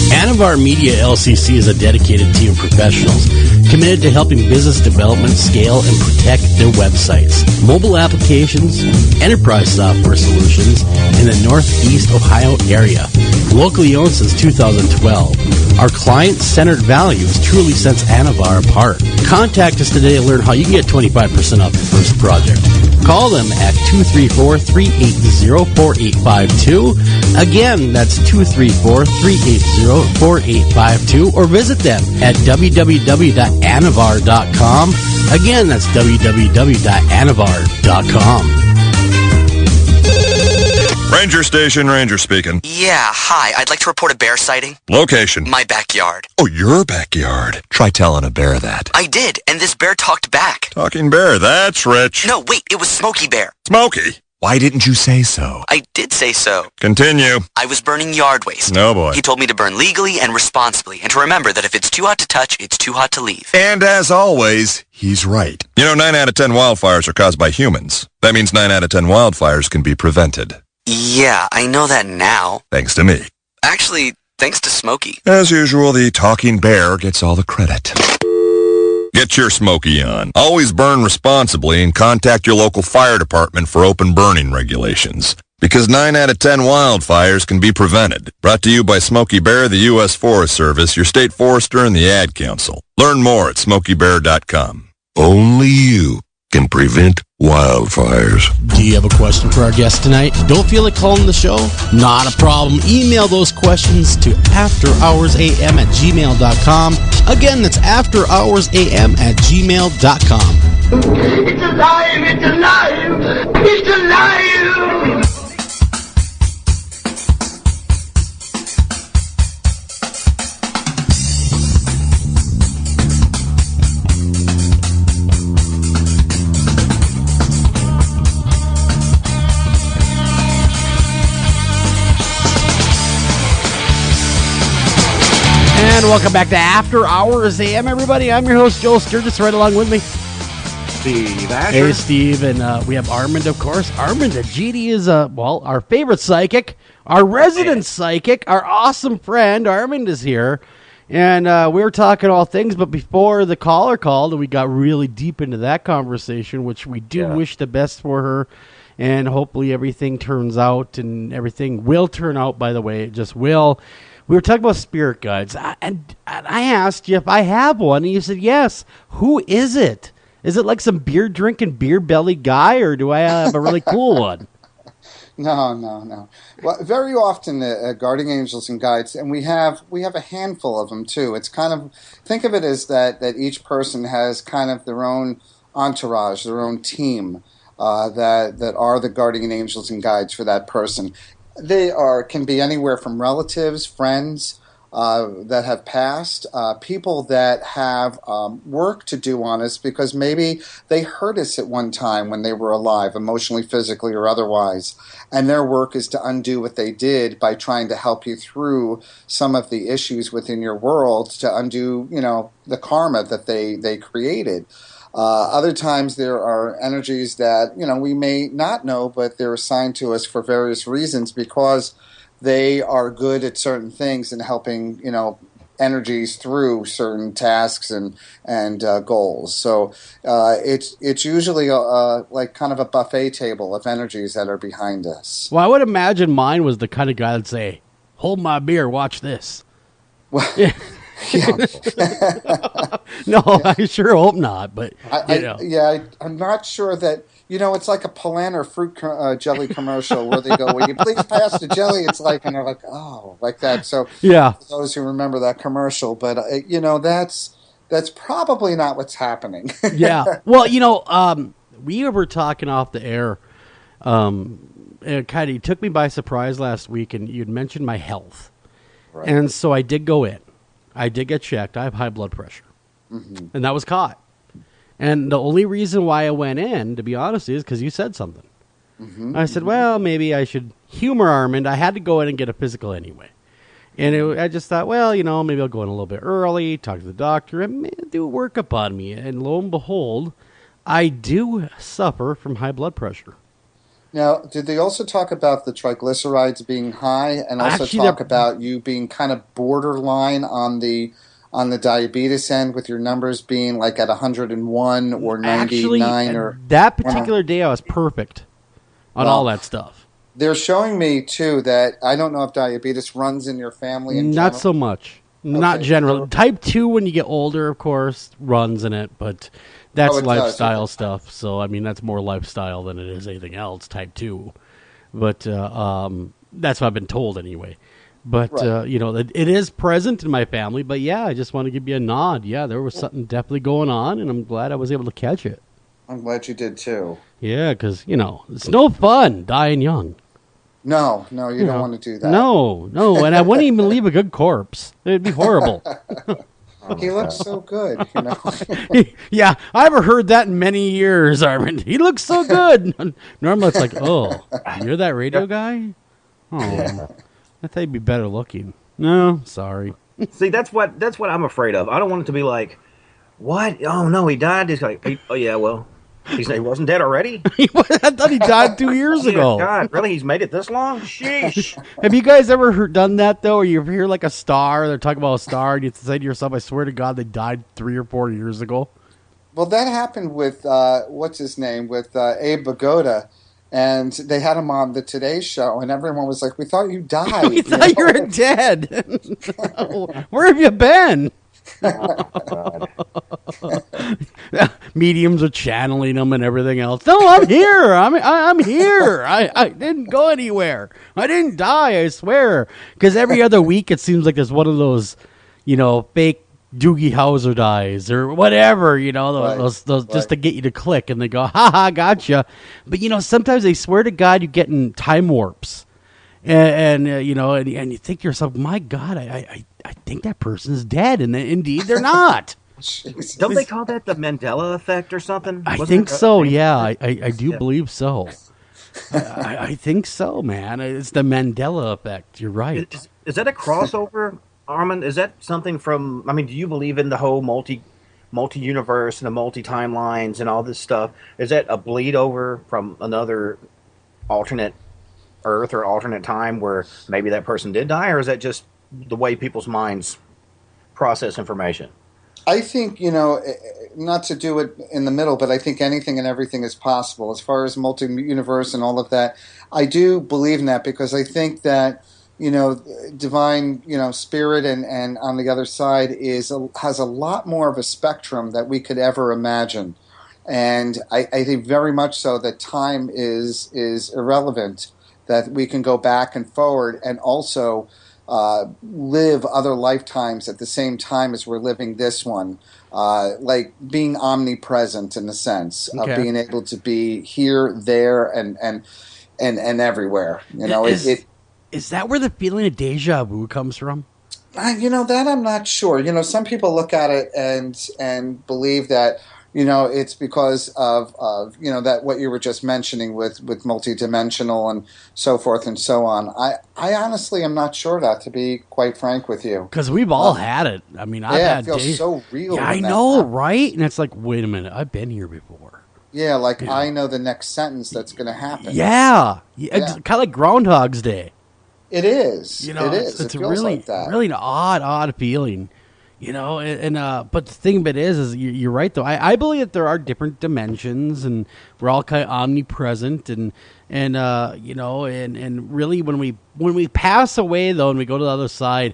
Anavar Media LCC is a dedicated team of professionals committed to helping business development scale and protect their websites, mobile applications, enterprise software solutions in the Northeast Ohio area. Locally owned since 2012, our client-centered values truly sets Anavar apart. Contact us today to learn how you can get 25% off your first project. Call them at 234-380-4852. Again, that's 234-380-4852, or visit them at www.anavar.com. Again, that's www.anavar.com. Ranger Station, Ranger speaking. Yeah, hi. I'd like to report a bear sighting. Location. My backyard. Oh, your backyard. Try telling a bear that. I did, and this bear talked back. Talking bear, that's rich. No, wait, it was Smokey Bear. Smokey? Why didn't you say so? I did say so. Continue. I was burning yard waste. No, boy. He told me to burn legally and responsibly, and to remember that if it's too hot to touch, it's too hot to leave. And as always, he's right. 9 out of 10 wildfires are caused by humans. That means 9 out of 10 wildfires can be prevented. Yeah, I know that now. Thanks to me. Actually, thanks to Smokey. As usual, the talking bear gets all the credit. Get your Smokey on. Always burn responsibly and contact your local fire department for open burning regulations. Because 9 out of 10 wildfires can be prevented. Brought to you by Smokey Bear, the U.S. Forest Service, your state forester, and the Ad Council. Learn more at smokeybear.com. Only you can prevent wildfires. Do you have a question for our guest tonight? Don't feel like calling the show? Not a problem. Email those questions to afterhoursam@gmail.com. Again, that's afterhoursam@gmail.com. It's alive! It's alive! It's alive! And welcome back to After Hours AM, everybody. I'm your host, Joel Sturgis, right along with me. Steve Asher. Hey, Steve. And we have Armand, of course. Armand Egidi is, our favorite psychic, our resident psychic, our awesome friend. Armand is here. And we were talking all things, but before the caller called, and we got really deep into that conversation, which we do wish the best for her. And hopefully everything turns out, and everything will turn out, by the way. It just will. We were talking about spirit guides, and I asked you if I have one, and you said yes. Who is it? Is it like some beer-drinking, beer-belly guy, or do I have a really cool one? No. Well, very often guardian angels and guides, and we have a handful of them too. It's kind of, think of it as that each person has kind of their own entourage, their own team that are the guardian angels and guides for that person. They can be anywhere from relatives, friends that have passed, people that have work to do on us because maybe they hurt us at one time when they were alive, emotionally, physically, or otherwise. And their work is to undo what they did by trying to help you through some of the issues within your world, to undo, the karma that they created. Other times there are energies that, we may not know, but they're assigned to us for various reasons because they are good at certain things and helping, energies through certain tasks and goals. So it's usually like kind of a buffet table of energies that are behind us. Well, I would imagine mine was the kind of guy that'd say, "Hold my beer, watch this." Well, yeah. No, I sure hope not. But I'm not sure that. It's like a Polaner fruit jelly commercial where they go, "Will you please pass the jelly?" It's like, and they're like, "Oh," like that. So, yeah, for those who remember that commercial, but that's probably not what's happening. Yeah. Well, we were talking off the air. It kind of took me by surprise last week, and you'd mentioned my health, right. And so I did go in. I did get checked. I have high blood pressure, and that was caught. And the only reason why I went in, to be honest, is because you said something. I said, well, maybe I should humor Armand. I had to go in and get a physical anyway. And I just thought, well, maybe I'll go in a little bit early, talk to the doctor, and do a workup on me. And lo and behold, I do suffer from high blood pressure. Now, did they also talk about the triglycerides being high and also talk about you being kind of borderline on the diabetes end with your numbers being like at 101 or 99? Or that particular day I was perfect on all that stuff. They're showing me, too, that I don't know if diabetes runs in your family in Not so much. Okay. Not general. Type 2, when you get older, of course, runs in it, but that's lifestyle stuff. So, that's more lifestyle than it is anything else, type 2. But that's what I've been told anyway. But, right. It is present in my family. But, yeah, I just want to give you a nod. Yeah, there was something definitely going on, and I'm glad I was able to catch it. I'm glad you did, too. Yeah, because, it's no fun dying young. No, you don't want to do that. No, and I wouldn't even leave a good corpse. It'd be horrible. He looks so good, Yeah, I haven't heard that in many years, Armand. He looks so good. Normally it's like, oh, you're that radio guy? Oh, yeah. I thought he'd be better looking. No, sorry. See, that's what I'm afraid of. I don't want it to be like, what? Oh, no, he died. He's like, oh, yeah, well. He wasn't dead already? I thought he died 2 years ago. God, really? He's made it this long? Sheesh. Have you guys ever done that, though? Or you ever hear like a star, they're talking about a star, and you say to yourself, I swear to God, they died 3 or 4 years ago? Well, that happened with, what's his name, with Abe Vigoda. And they had him on the Today Show, and everyone was like, we thought you died. We thought you were dead. Where have you been? Mediums are channeling them and everything else. No, I'm here. I'm here. I didn't go anywhere. I didn't die, I swear. Because every other week it seems like there's one of those, fake Doogie Howser dies or whatever, those just to get you to click, and they go, ha, gotcha. But, sometimes they swear to God you get in time warps. And you think to yourself, my God, I think that person's dead, and indeed they're not. Don't they call that the Mandela effect or something? I think so, yeah. I do believe so. I think so, man. It's the Mandela effect. You're right. Is that a crossover, Armand? Is that something from, do you believe in the whole multi-universe and the multi-timelines and all this stuff? Is that a bleed over from another alternate Earth or alternate time where maybe that person did die, or is that just the way people's minds process information? I think, not to do it in the middle, but I think anything and everything is possible. As far as multi-universe and all of that, I do believe in that because I think that, divine, spirit and on the other side has a lot more of a spectrum that we could ever imagine. And I think very much so that time is irrelevant. that we can go back and forward and also live other lifetimes at the same time as we're living this one. Like being omnipresent in the sense of being able to be here, there, and everywhere. You know, is that where the feeling of deja vu comes from? You know, that I'm not sure. You know, some people look at it and believe that, you know, it's because of you know, that what you were just mentioning with multidimensional and so forth and so on. I honestly am not sure that, to be quite frank with you. Because we've all had it. I mean, I've had it feels so real. Yeah, I know, right? And it's like, wait a minute, I've been here before. Yeah, like I know the next sentence that's going to happen. Yeah. It's kind of like Groundhog's Day. It is. You know, it is. It's it a feels really, like that. really an odd feeling. You know, but the thing of it is you're right though. I believe that there are different dimensions, and we're all kind of omnipresent, and you know, and really when we pass away though, and we go to the other side,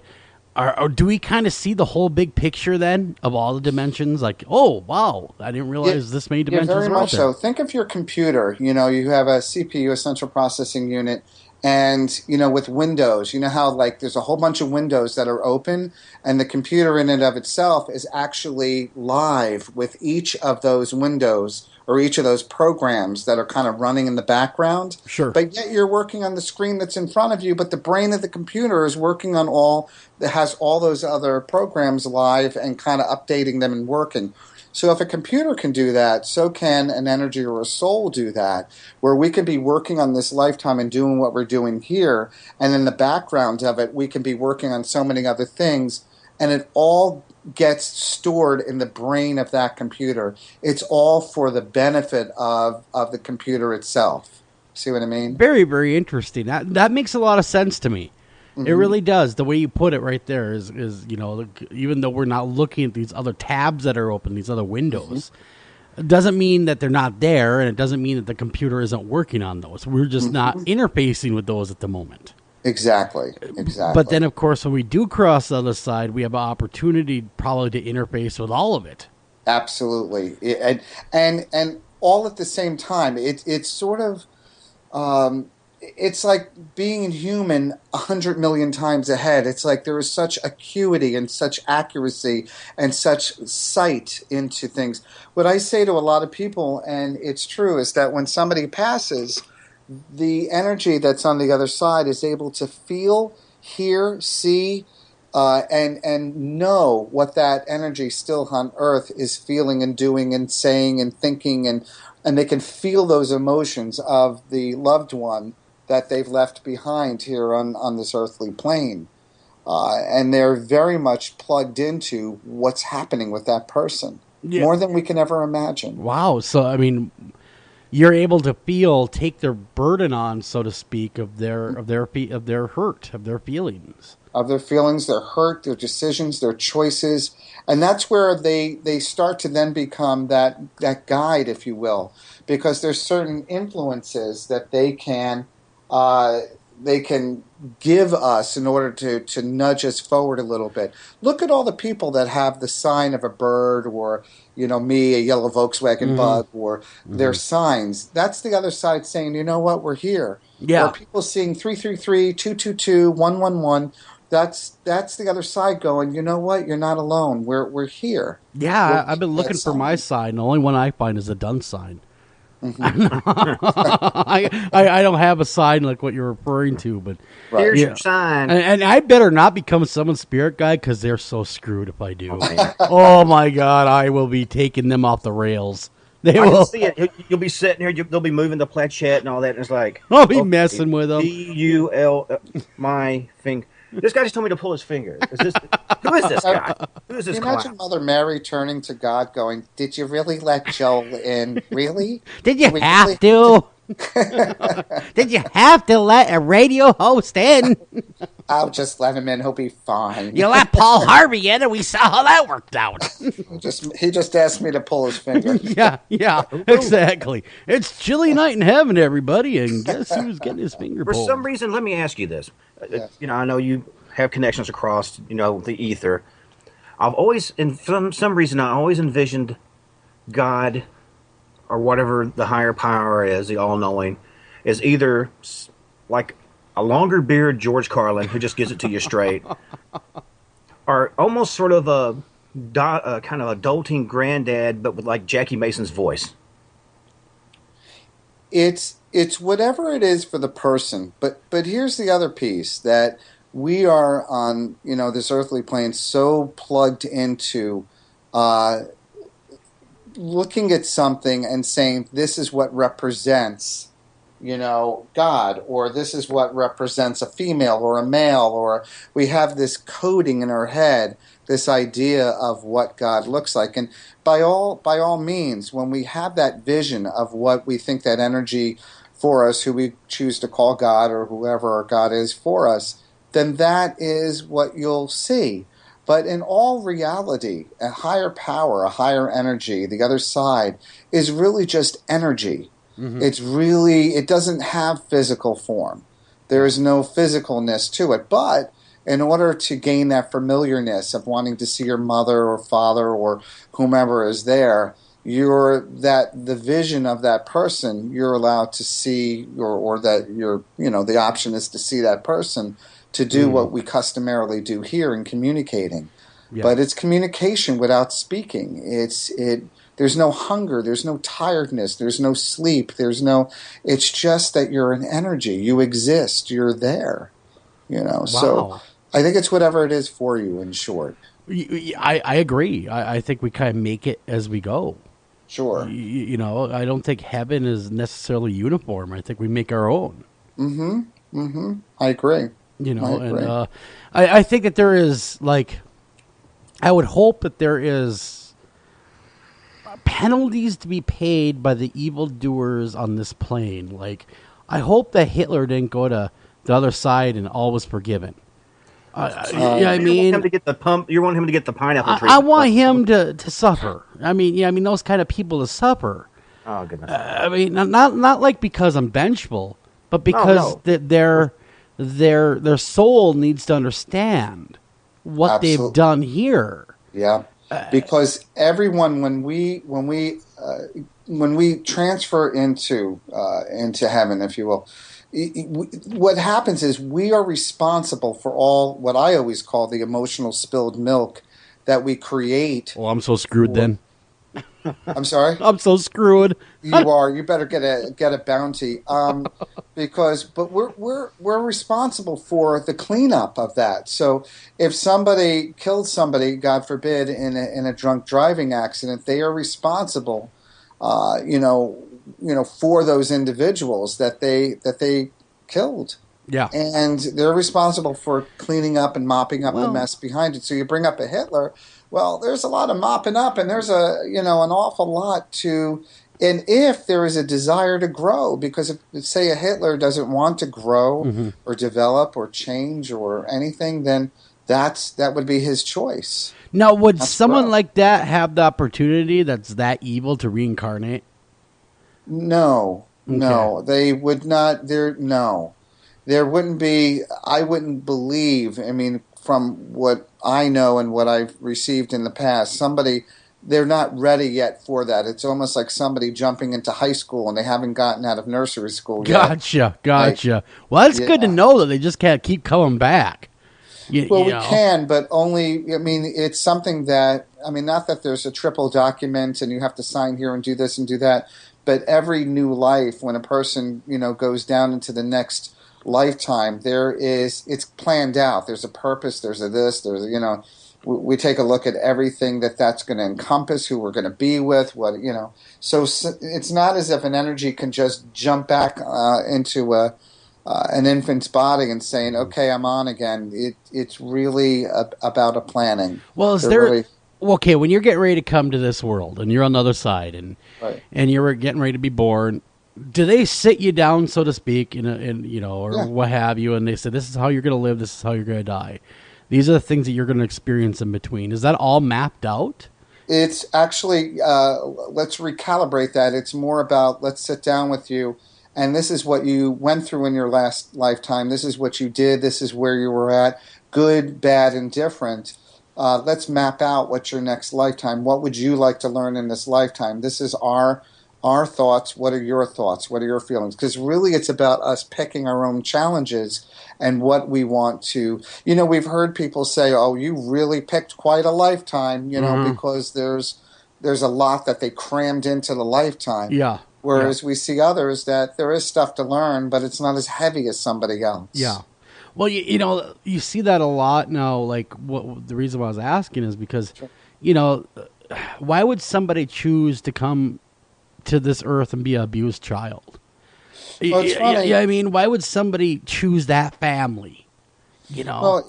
or do we kind of see the whole big picture then of all the dimensions? Like, oh wow, I didn't realize this many dimensions. Yeah, very were out much there. so. Think of your computer. You know, you have a CPU, a central processing unit. And, you know, with Windows, you know how, like, there's a whole bunch of windows that are open, and the computer in and of itself is actually live with each of those windows or each of those programs that are kind of running in the background. Sure. But yet you're working on the screen that's in front of you, but the brain of the computer is working on that has all those other programs live and kind of updating them and working. So if a computer can do that, so can an energy or a soul do that, where we can be working on this lifetime and doing what we're doing here, and in the background of it, we can be working on so many other things, and it all gets stored in the brain of that computer. It's all for the benefit of the computer itself. See what I mean? Very, very interesting. That makes a lot of sense to me. Mm-hmm. It really does. The way you put it right there is you know, even though we're not looking at these other tabs that are open, these other windows, it doesn't mean that they're not there, and it doesn't mean that the computer isn't working on those. We're just not interfacing with those at the moment. Exactly. But then, of course, when we do cross the other side, we have an opportunity probably to interface with all of it. Absolutely. And all at the same time. It's sort of... it's like being human 100 million times ahead. It's like there is such acuity and such accuracy and such sight into things. What I say to a lot of people, and it's true, is that when somebody passes, the energy that's on the other side is able to feel, hear, see, and know what that energy still on Earth is feeling and doing and saying and thinking, and they can feel those emotions of the loved one that they've left behind here on this earthly plane. And they're very much plugged into what's happening with that person, more than we can ever imagine. Wow. So, I mean, you're able to take their burden on, so to speak, of their hurt, of their feelings. Of their feelings, their hurt, their decisions, their choices. And that's where they start to then become that guide, if you will, because there's certain influences that they can give us in order to nudge us forward a little bit. Look at all the people that have the sign of a bird, or, you know, me, a yellow Volkswagen bug, or their signs. That's the other side saying, you know what, we're here. Yeah. Or people seeing 333, 222, 111. That's the other side going, you know what, you're not alone. We're here. Yeah, I've been looking for my sign. The only one I find is a done sign. I don't have a sign like what you're referring to, but here's your sign. And I better not become someone's spirit guide, because they're so screwed if I do. Oh my God, I will be taking them off the rails. They will. Can see it. You'll be sitting here. They'll be moving the planchette and all that, and it's like I'll be messing with them. D-U-L, my finger. This guy just told me to pull his finger. Who is this guy? Who is this guy? Imagine Mother Mary turning to God going, did you really let Joel in? Really? Did you have to? Did you have to let a radio host in? I'll just let him in. He'll be fine. You let Paul Harvey in, and we saw how that worked out. He just asked me to pull his finger. Yeah, exactly. It's chilly night in heaven, everybody, and guess who's getting his finger pulled? For some reason, let me ask you this. Yes. You know, I know you have connections across, you know, the ether. I've always, for some reason, I always envisioned God, or whatever the higher power is, the all-knowing, is either like a longer beard George Carlin who just gives it to you straight, or almost sort of a kind of adulting granddad, but with like Jackie Mason's voice. It's whatever it is for the person, but here's the other piece, that we are on, this earthly plane so plugged into looking at something and saying this is what represents, God, or this is what represents a female or a male, or we have this coding in our head, this idea of what God looks like. And by all means, when we have that vision of what we think that energy for us, who we choose to call God or whoever our God is for us, then that is what you'll see. But in all reality, a higher power, a higher energy, the other side, is really just energy. Mm-hmm. It doesn't have physical form. There is no physicalness to it. But in order to gain that familiarness of wanting to see your mother or father or whomever is there, the vision of that person you're allowed to see, or that the option is to see that person, to do what we customarily do here in communicating. Yeah. But it's communication without speaking. There's no hunger, there's no tiredness, there's no sleep, it's just that you're an energy. You exist, you're there. Wow. So I think it's whatever it is for you, in short. I agree. I think we kind of make it as we go. Sure. I don't think heaven is necessarily uniform. I think we make our own. Mm-hmm. Mm-hmm. I agree. And I think that there is, I would hope that there is penalties to be paid by the evildoers on this plane. I hope that Hitler didn't go to the other side and all was forgiven. I mean, you want him to get the pineapple tree. I want him to suffer. I mean, those kind of people to suffer. Oh goodness. Not because I'm vengeful, but because their soul needs to understand what they've done here. Yeah, because everyone, when we transfer into heaven, if you will, what happens is we are responsible for all what I always call the emotional spilled milk that we create. Well, I'm so screwed then. I'm sorry? I'm so screwed. You are. You better get a bounty. But we're responsible for the cleanup of that. So if somebody killed somebody, God forbid, in a drunk driving accident, they are responsible, for those individuals that they killed. Yeah. And they're responsible for cleaning up and mopping up the mess behind it. So you bring up a Hitler. Well, there's a lot of mopping up, and there's an awful lot to, and if there is a desire to grow, because if, say, a Hitler doesn't want to grow or develop or change or anything, then that would be his choice. Now, would someone like that have the opportunity that's that evil to reincarnate? No, they would not. There wouldn't be. I wouldn't believe. I mean, from what I know and what I've received in the past, they're not ready yet for that. It's almost like somebody jumping into high school and they haven't gotten out of nursery school yet. Gotcha. Well, it's good to know that they just can't keep coming back. We can, but only, it's something that, not that there's a triple document and you have to sign here and do this and do that, but every new life, when a person, goes down into the next lifetime, it's planned out. There's a purpose, there's we take a look at everything that's going to encompass, who we're going to be with, so it's not as if an energy can just jump back into an infant's body and saying, okay, I'm on again. It's really about a planning. Well, okay, when you're getting ready to come to this world and you're on the other side and you're getting ready to be born, do they sit you down, so to speak, what have you, and they say, this is how you're going to live, this is how you're going to die. These are the things that you're going to experience in between. Is that all mapped out? It's actually, let's recalibrate that. It's more about, let's sit down with you, and this is what you went through in your last lifetime. This is what you did. This is where you were at. Good, bad, and different. Let's map out what's your next lifetime. What would you like to learn in this lifetime? This is our our thoughts, what are your thoughts, what are your feelings? Because really it's about us picking our own challenges and what we want to, we've heard people say, oh, you really picked quite a lifetime, because there's a lot that they crammed into the lifetime. Yeah. Whereas we see others that there is stuff to learn, but it's not as heavy as somebody else. Yeah. Well, you see that a lot now. Like, the reason why I was asking is because, why would somebody choose to come to this earth and be an abused child? Well, it's funny. Yeah, I mean, why would somebody choose that family? Well,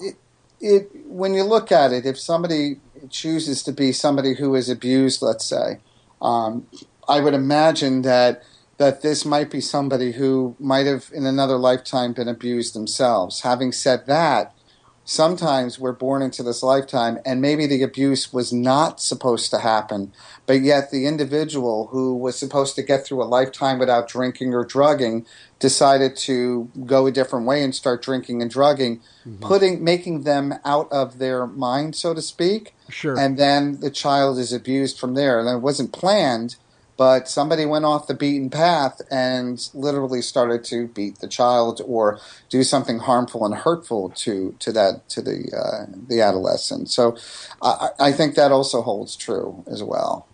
when you look at it, if somebody chooses to be somebody who is abused, let's say, I would imagine that this might be somebody who might have in another lifetime been abused themselves. Having said that, sometimes we're born into this lifetime and maybe the abuse was not supposed to happen, but yet the individual who was supposed to get through a lifetime without drinking or drugging decided to go a different way and start drinking and drugging, making them out of their mind, so to speak. Sure. And then the child is abused from there. And it wasn't planned, but somebody went off the beaten path and literally started to beat the child or do something harmful and hurtful to the adolescent. So I think that also holds true as well.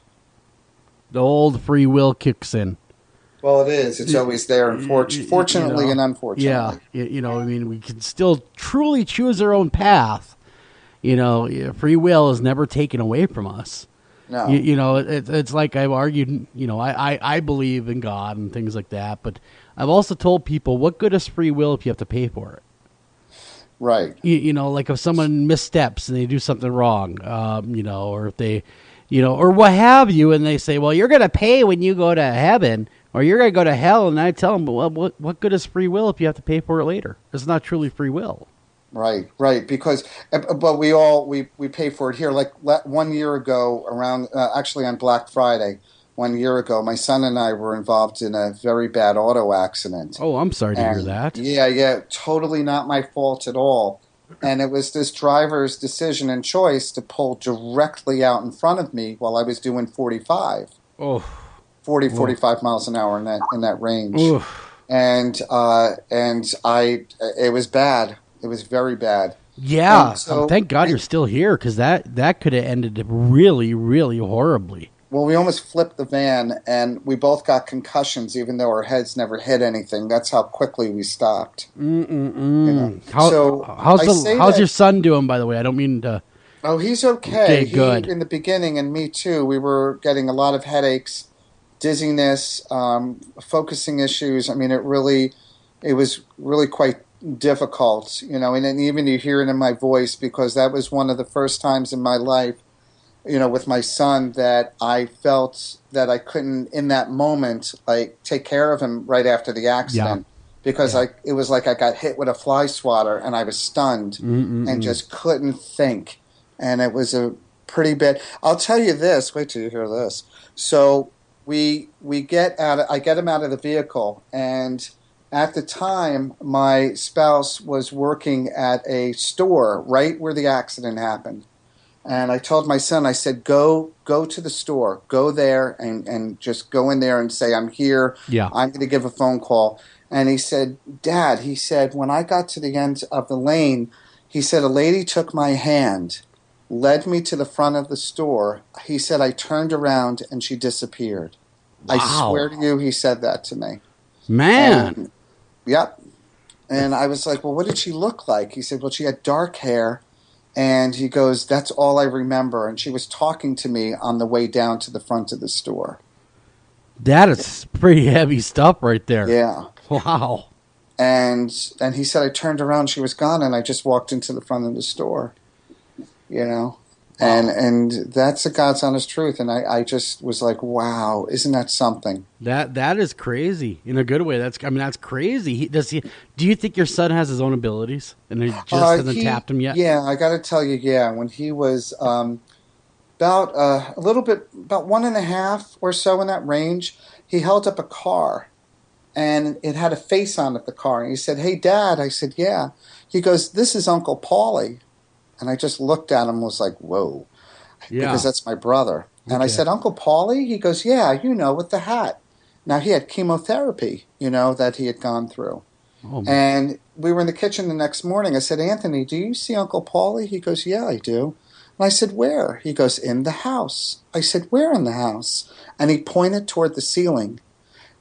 The old free will kicks in. Well, it is. It's always there, fortunately and unfortunately. Yeah, I mean, we can still truly choose our own path. Free will is never taken away from us. No. It's like I've argued, I believe in God and things like that, but I've also told people, what good is free will if you have to pay for it? Right. Like if someone missteps and they do something wrong, or if they, or what have you, and they say, well, you're going to pay when you go to heaven, or you're going to go to hell, and I tell them, well, what good is free will if you have to pay for it later? It's not truly free will. Right. Because, but we pay for it here. Like 1 year ago, around actually on Black Friday, 1 year ago, my son and I were involved in a very bad auto accident. Oh, I'm sorry to hear that. Yeah, totally not my fault at all. And it was this driver's decision and choice to pull directly out in front of me while I was doing 45. Oh. 45 miles an hour in that range. Oof. And it was bad. It was very bad. Yeah. So, thank God you're still here, because that could have ended really, really horribly. Well, we almost flipped the van, and we both got concussions, even though our heads never hit anything. That's how quickly we stopped. How's your son doing, by the way? I don't mean to... Oh, he's okay. Okay, good. In the beginning, and me too, we were getting a lot of headaches, dizziness, focusing issues. I mean, it was really quite difficult, and then even you hear it in my voice, because that was one of the first times in my life, with my son, that I felt that I couldn't, in that moment, like take care of him right after the accident, because it was like I got hit with a fly swatter and I was stunned and just couldn't think, and it was a pretty bad. I'll tell you this. Wait till you hear this. So I get him out of the vehicle, and at the time, my spouse was working at a store right where the accident happened. And I told my son, I said, go to the store. Go there and just go in there and say, I'm here. Yeah. I'm going to give a phone call. And he said, Dad, he said, when I got to the end of the lane, he said, a lady took my hand, led me to the front of the store. He said, I turned around and she disappeared. Wow. I swear to you, he said that to me. Man. Yep. And I was like, well, what did she look like? He said, well, she had dark hair. And he goes, that's all I remember. And she was talking to me on the way down to the front of the store. That is pretty heavy stuff right there. Yeah. Wow. And he said, I turned around, she was gone, and I just walked into the front of the store. Wow. And that's the God's honest truth. And I just was like, wow, isn't that something? That is crazy in a good way. That's crazy. Do you think your son has his own abilities and he just hasn't tapped them yet? Yeah, I got to tell you, when he was about 1.5 or so in that range, he held up a car and it had a face on it, the car. And he said, hey, Dad. I said, yeah. He goes, this is Uncle Paulie. And I just looked at him and was like, whoa, because that's my brother. And I said, Uncle Paulie? He goes, yeah, with the hat. Now, he had chemotherapy, that he had gone through. Oh, and we were in the kitchen the next morning. I said, Anthony, do you see Uncle Paulie? He goes, yeah, I do. And I said, where? He goes, in the house. I said, where in the house? And he pointed toward the ceiling.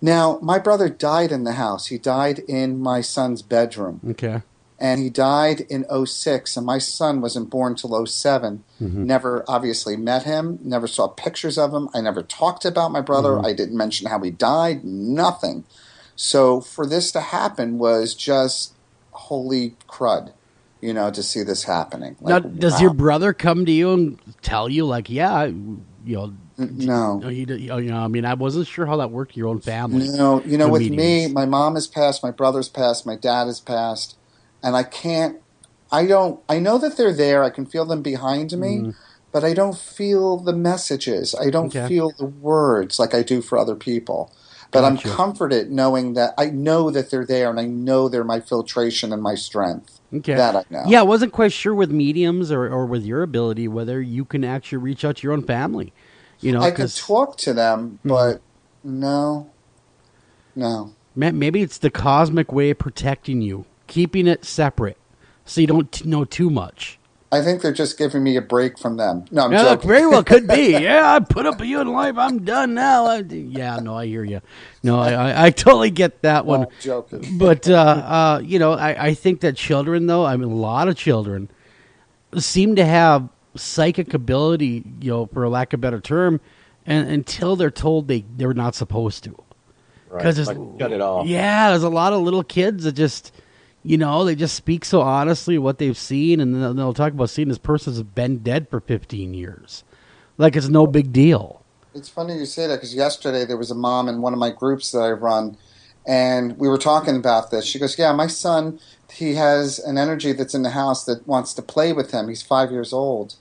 Now, my brother died in the house. He died in my son's bedroom. Okay. And he died in 2006, and my son wasn't born till 2007. Mm-hmm. Never obviously met him, never saw pictures of him. I never talked about my brother. Mm-hmm. I didn't mention how he died, nothing. So for this to happen was just holy crud, to see this happening. Now, does your brother come to you and tell you, like, yeah, No. I mean, I wasn't sure how that worked in your own family. No, with me, my mom has passed, my brother's passed, my dad has passed, and I know that they're there. I can feel them behind me, but I don't feel the messages. I don't feel the words like I do for other people. But gotcha. I'm comforted knowing that I know that they're there, and I know they're my filtration and my strength. Okay. That I know. Yeah, I wasn't quite sure with mediums or with your ability whether you can actually reach out to your own family. I could talk to them, but no. Maybe it's the cosmic way of protecting you, keeping it separate, so you don't know too much. I think they're just giving me a break from them. No, I'm joking. Very well could be. Yeah, I put up with you in life. I'm done now. I hear you. No, I totally get that one. I'm joking. But, I think that children, though, a lot of children seem to have psychic ability, for lack of a better term, and until they're told they're not supposed to. Right, shut it off. Yeah, there's a lot of little kids that just... they just speak so honestly what they've seen, and then they'll talk about seeing this person's been dead for 15 years. Like it's no big deal. It's funny you say that because yesterday there was a mom in one of my groups that I run, and we were talking about this. She goes, yeah, my son, he has an energy that's in the house that wants to play with him. He's 5 years old.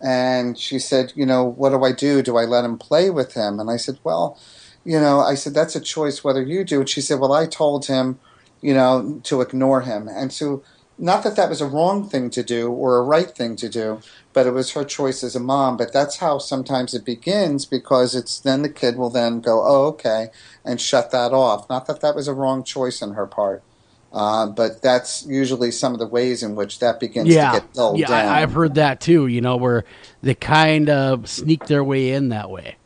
And she said, what do I do? Do I let him play with him? And I said, well, that's a choice whether you do. And she said, well, I told him, to ignore him. And so, not that was a wrong thing to do or a right thing to do, but it was her choice as a mom. But that's how sometimes it begins, because it's then the kid will then go, oh, okay, and shut that off. Not that was a wrong choice on her part, but that's usually some of the ways in which that begins to get dulled down. I've heard that too, where they kind of sneak their way in that way.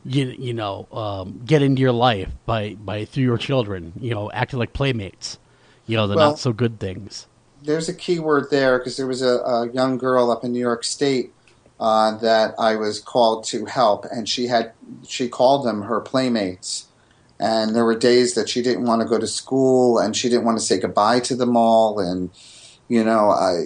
Get into your life by through your children, acting like playmates, the not so good things. There's a key word there, because there was a young girl up in New York State that I was called to help, and she called them her playmates, and there were days that she didn't want to go to school, and she didn't want to say goodbye to them all, and I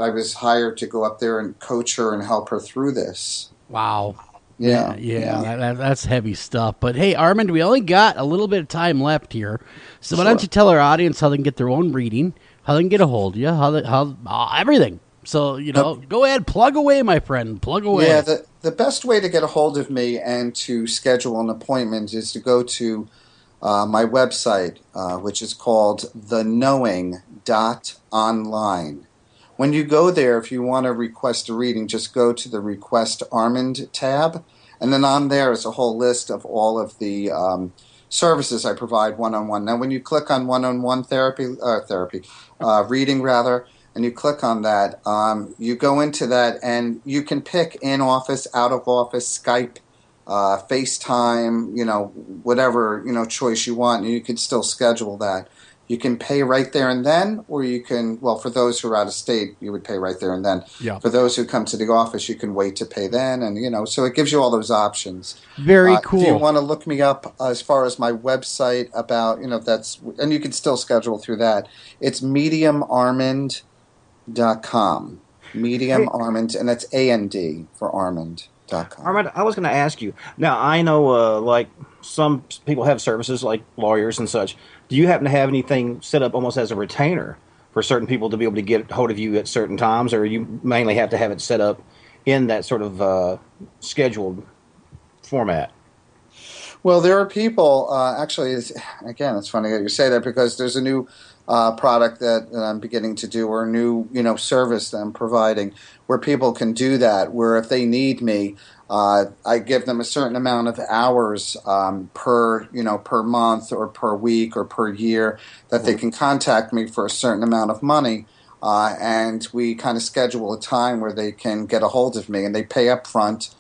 was hired to go up there and coach her and help her through this. Wow. Yeah. That's heavy stuff. But hey, Armand, we only got a little bit of time left here, so why don't you tell our audience how they can get their own reading, how they can get a hold of you, how everything. So go ahead, plug away, my friend, plug away. Yeah, the best way to get a hold of me and to schedule an appointment is to go to my website, which is called theknowing.online. When you go there, if you want to request a reading, just go to the Request Armand tab, and then on there is a whole list of all of the services I provide one-on-one. Now, when you click on one-on-one reading, and you click on that, you go into that, and you can pick in-office, out-of-office, Skype, FaceTime, whatever choice you want, and you can still schedule that. You can pay right there and then, or you can, for those who are out of state, you would pay right there and then. Yeah. For those who come to the office, you can wait to pay then, and, so it gives you all those options. Very cool. If you want to look me up as far as my website about, and you can still schedule through that, it's mediumarmand.com. Medium Armand, and that's AND for Armand.com. Armand, I was going to ask you, now I know like some people have services like lawyers and such. Do you happen to have anything set up almost as a retainer for certain people to be able to get hold of you at certain times, or you mainly have to have it set up in that sort of scheduled format? Well, there are people, actually, again, it's funny that you say that because there's a new product that I'm beginning to do, or a new, service that I'm providing, where people can do that, where if they need me, I give them a certain amount of hours per month or per week or per year that they can contact me for a certain amount of money, and we kind of schedule a time where they can get a hold of me, and they pay up front.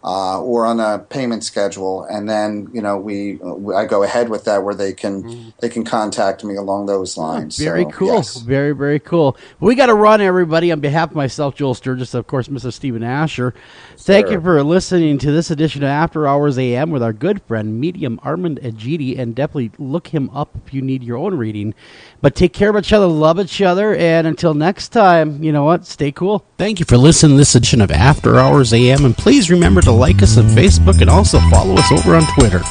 Or on a payment schedule, and then I go ahead with that where they can contact me along those lines. Very cool, yes. Very, very cool. We got to run, everybody. On behalf of myself, Joel Sturgis, of course, Mr. Stephen Asher. Thank you for listening to this edition of After Hours AM with our good friend medium Armand Egidi, and definitely look him up if you need your own reading. But take care of each other, love each other, and until next time, you know what? Stay cool. Thank you for listening to this edition of After Hours AM, and please remember to like us on Facebook and also follow us over on Twitter.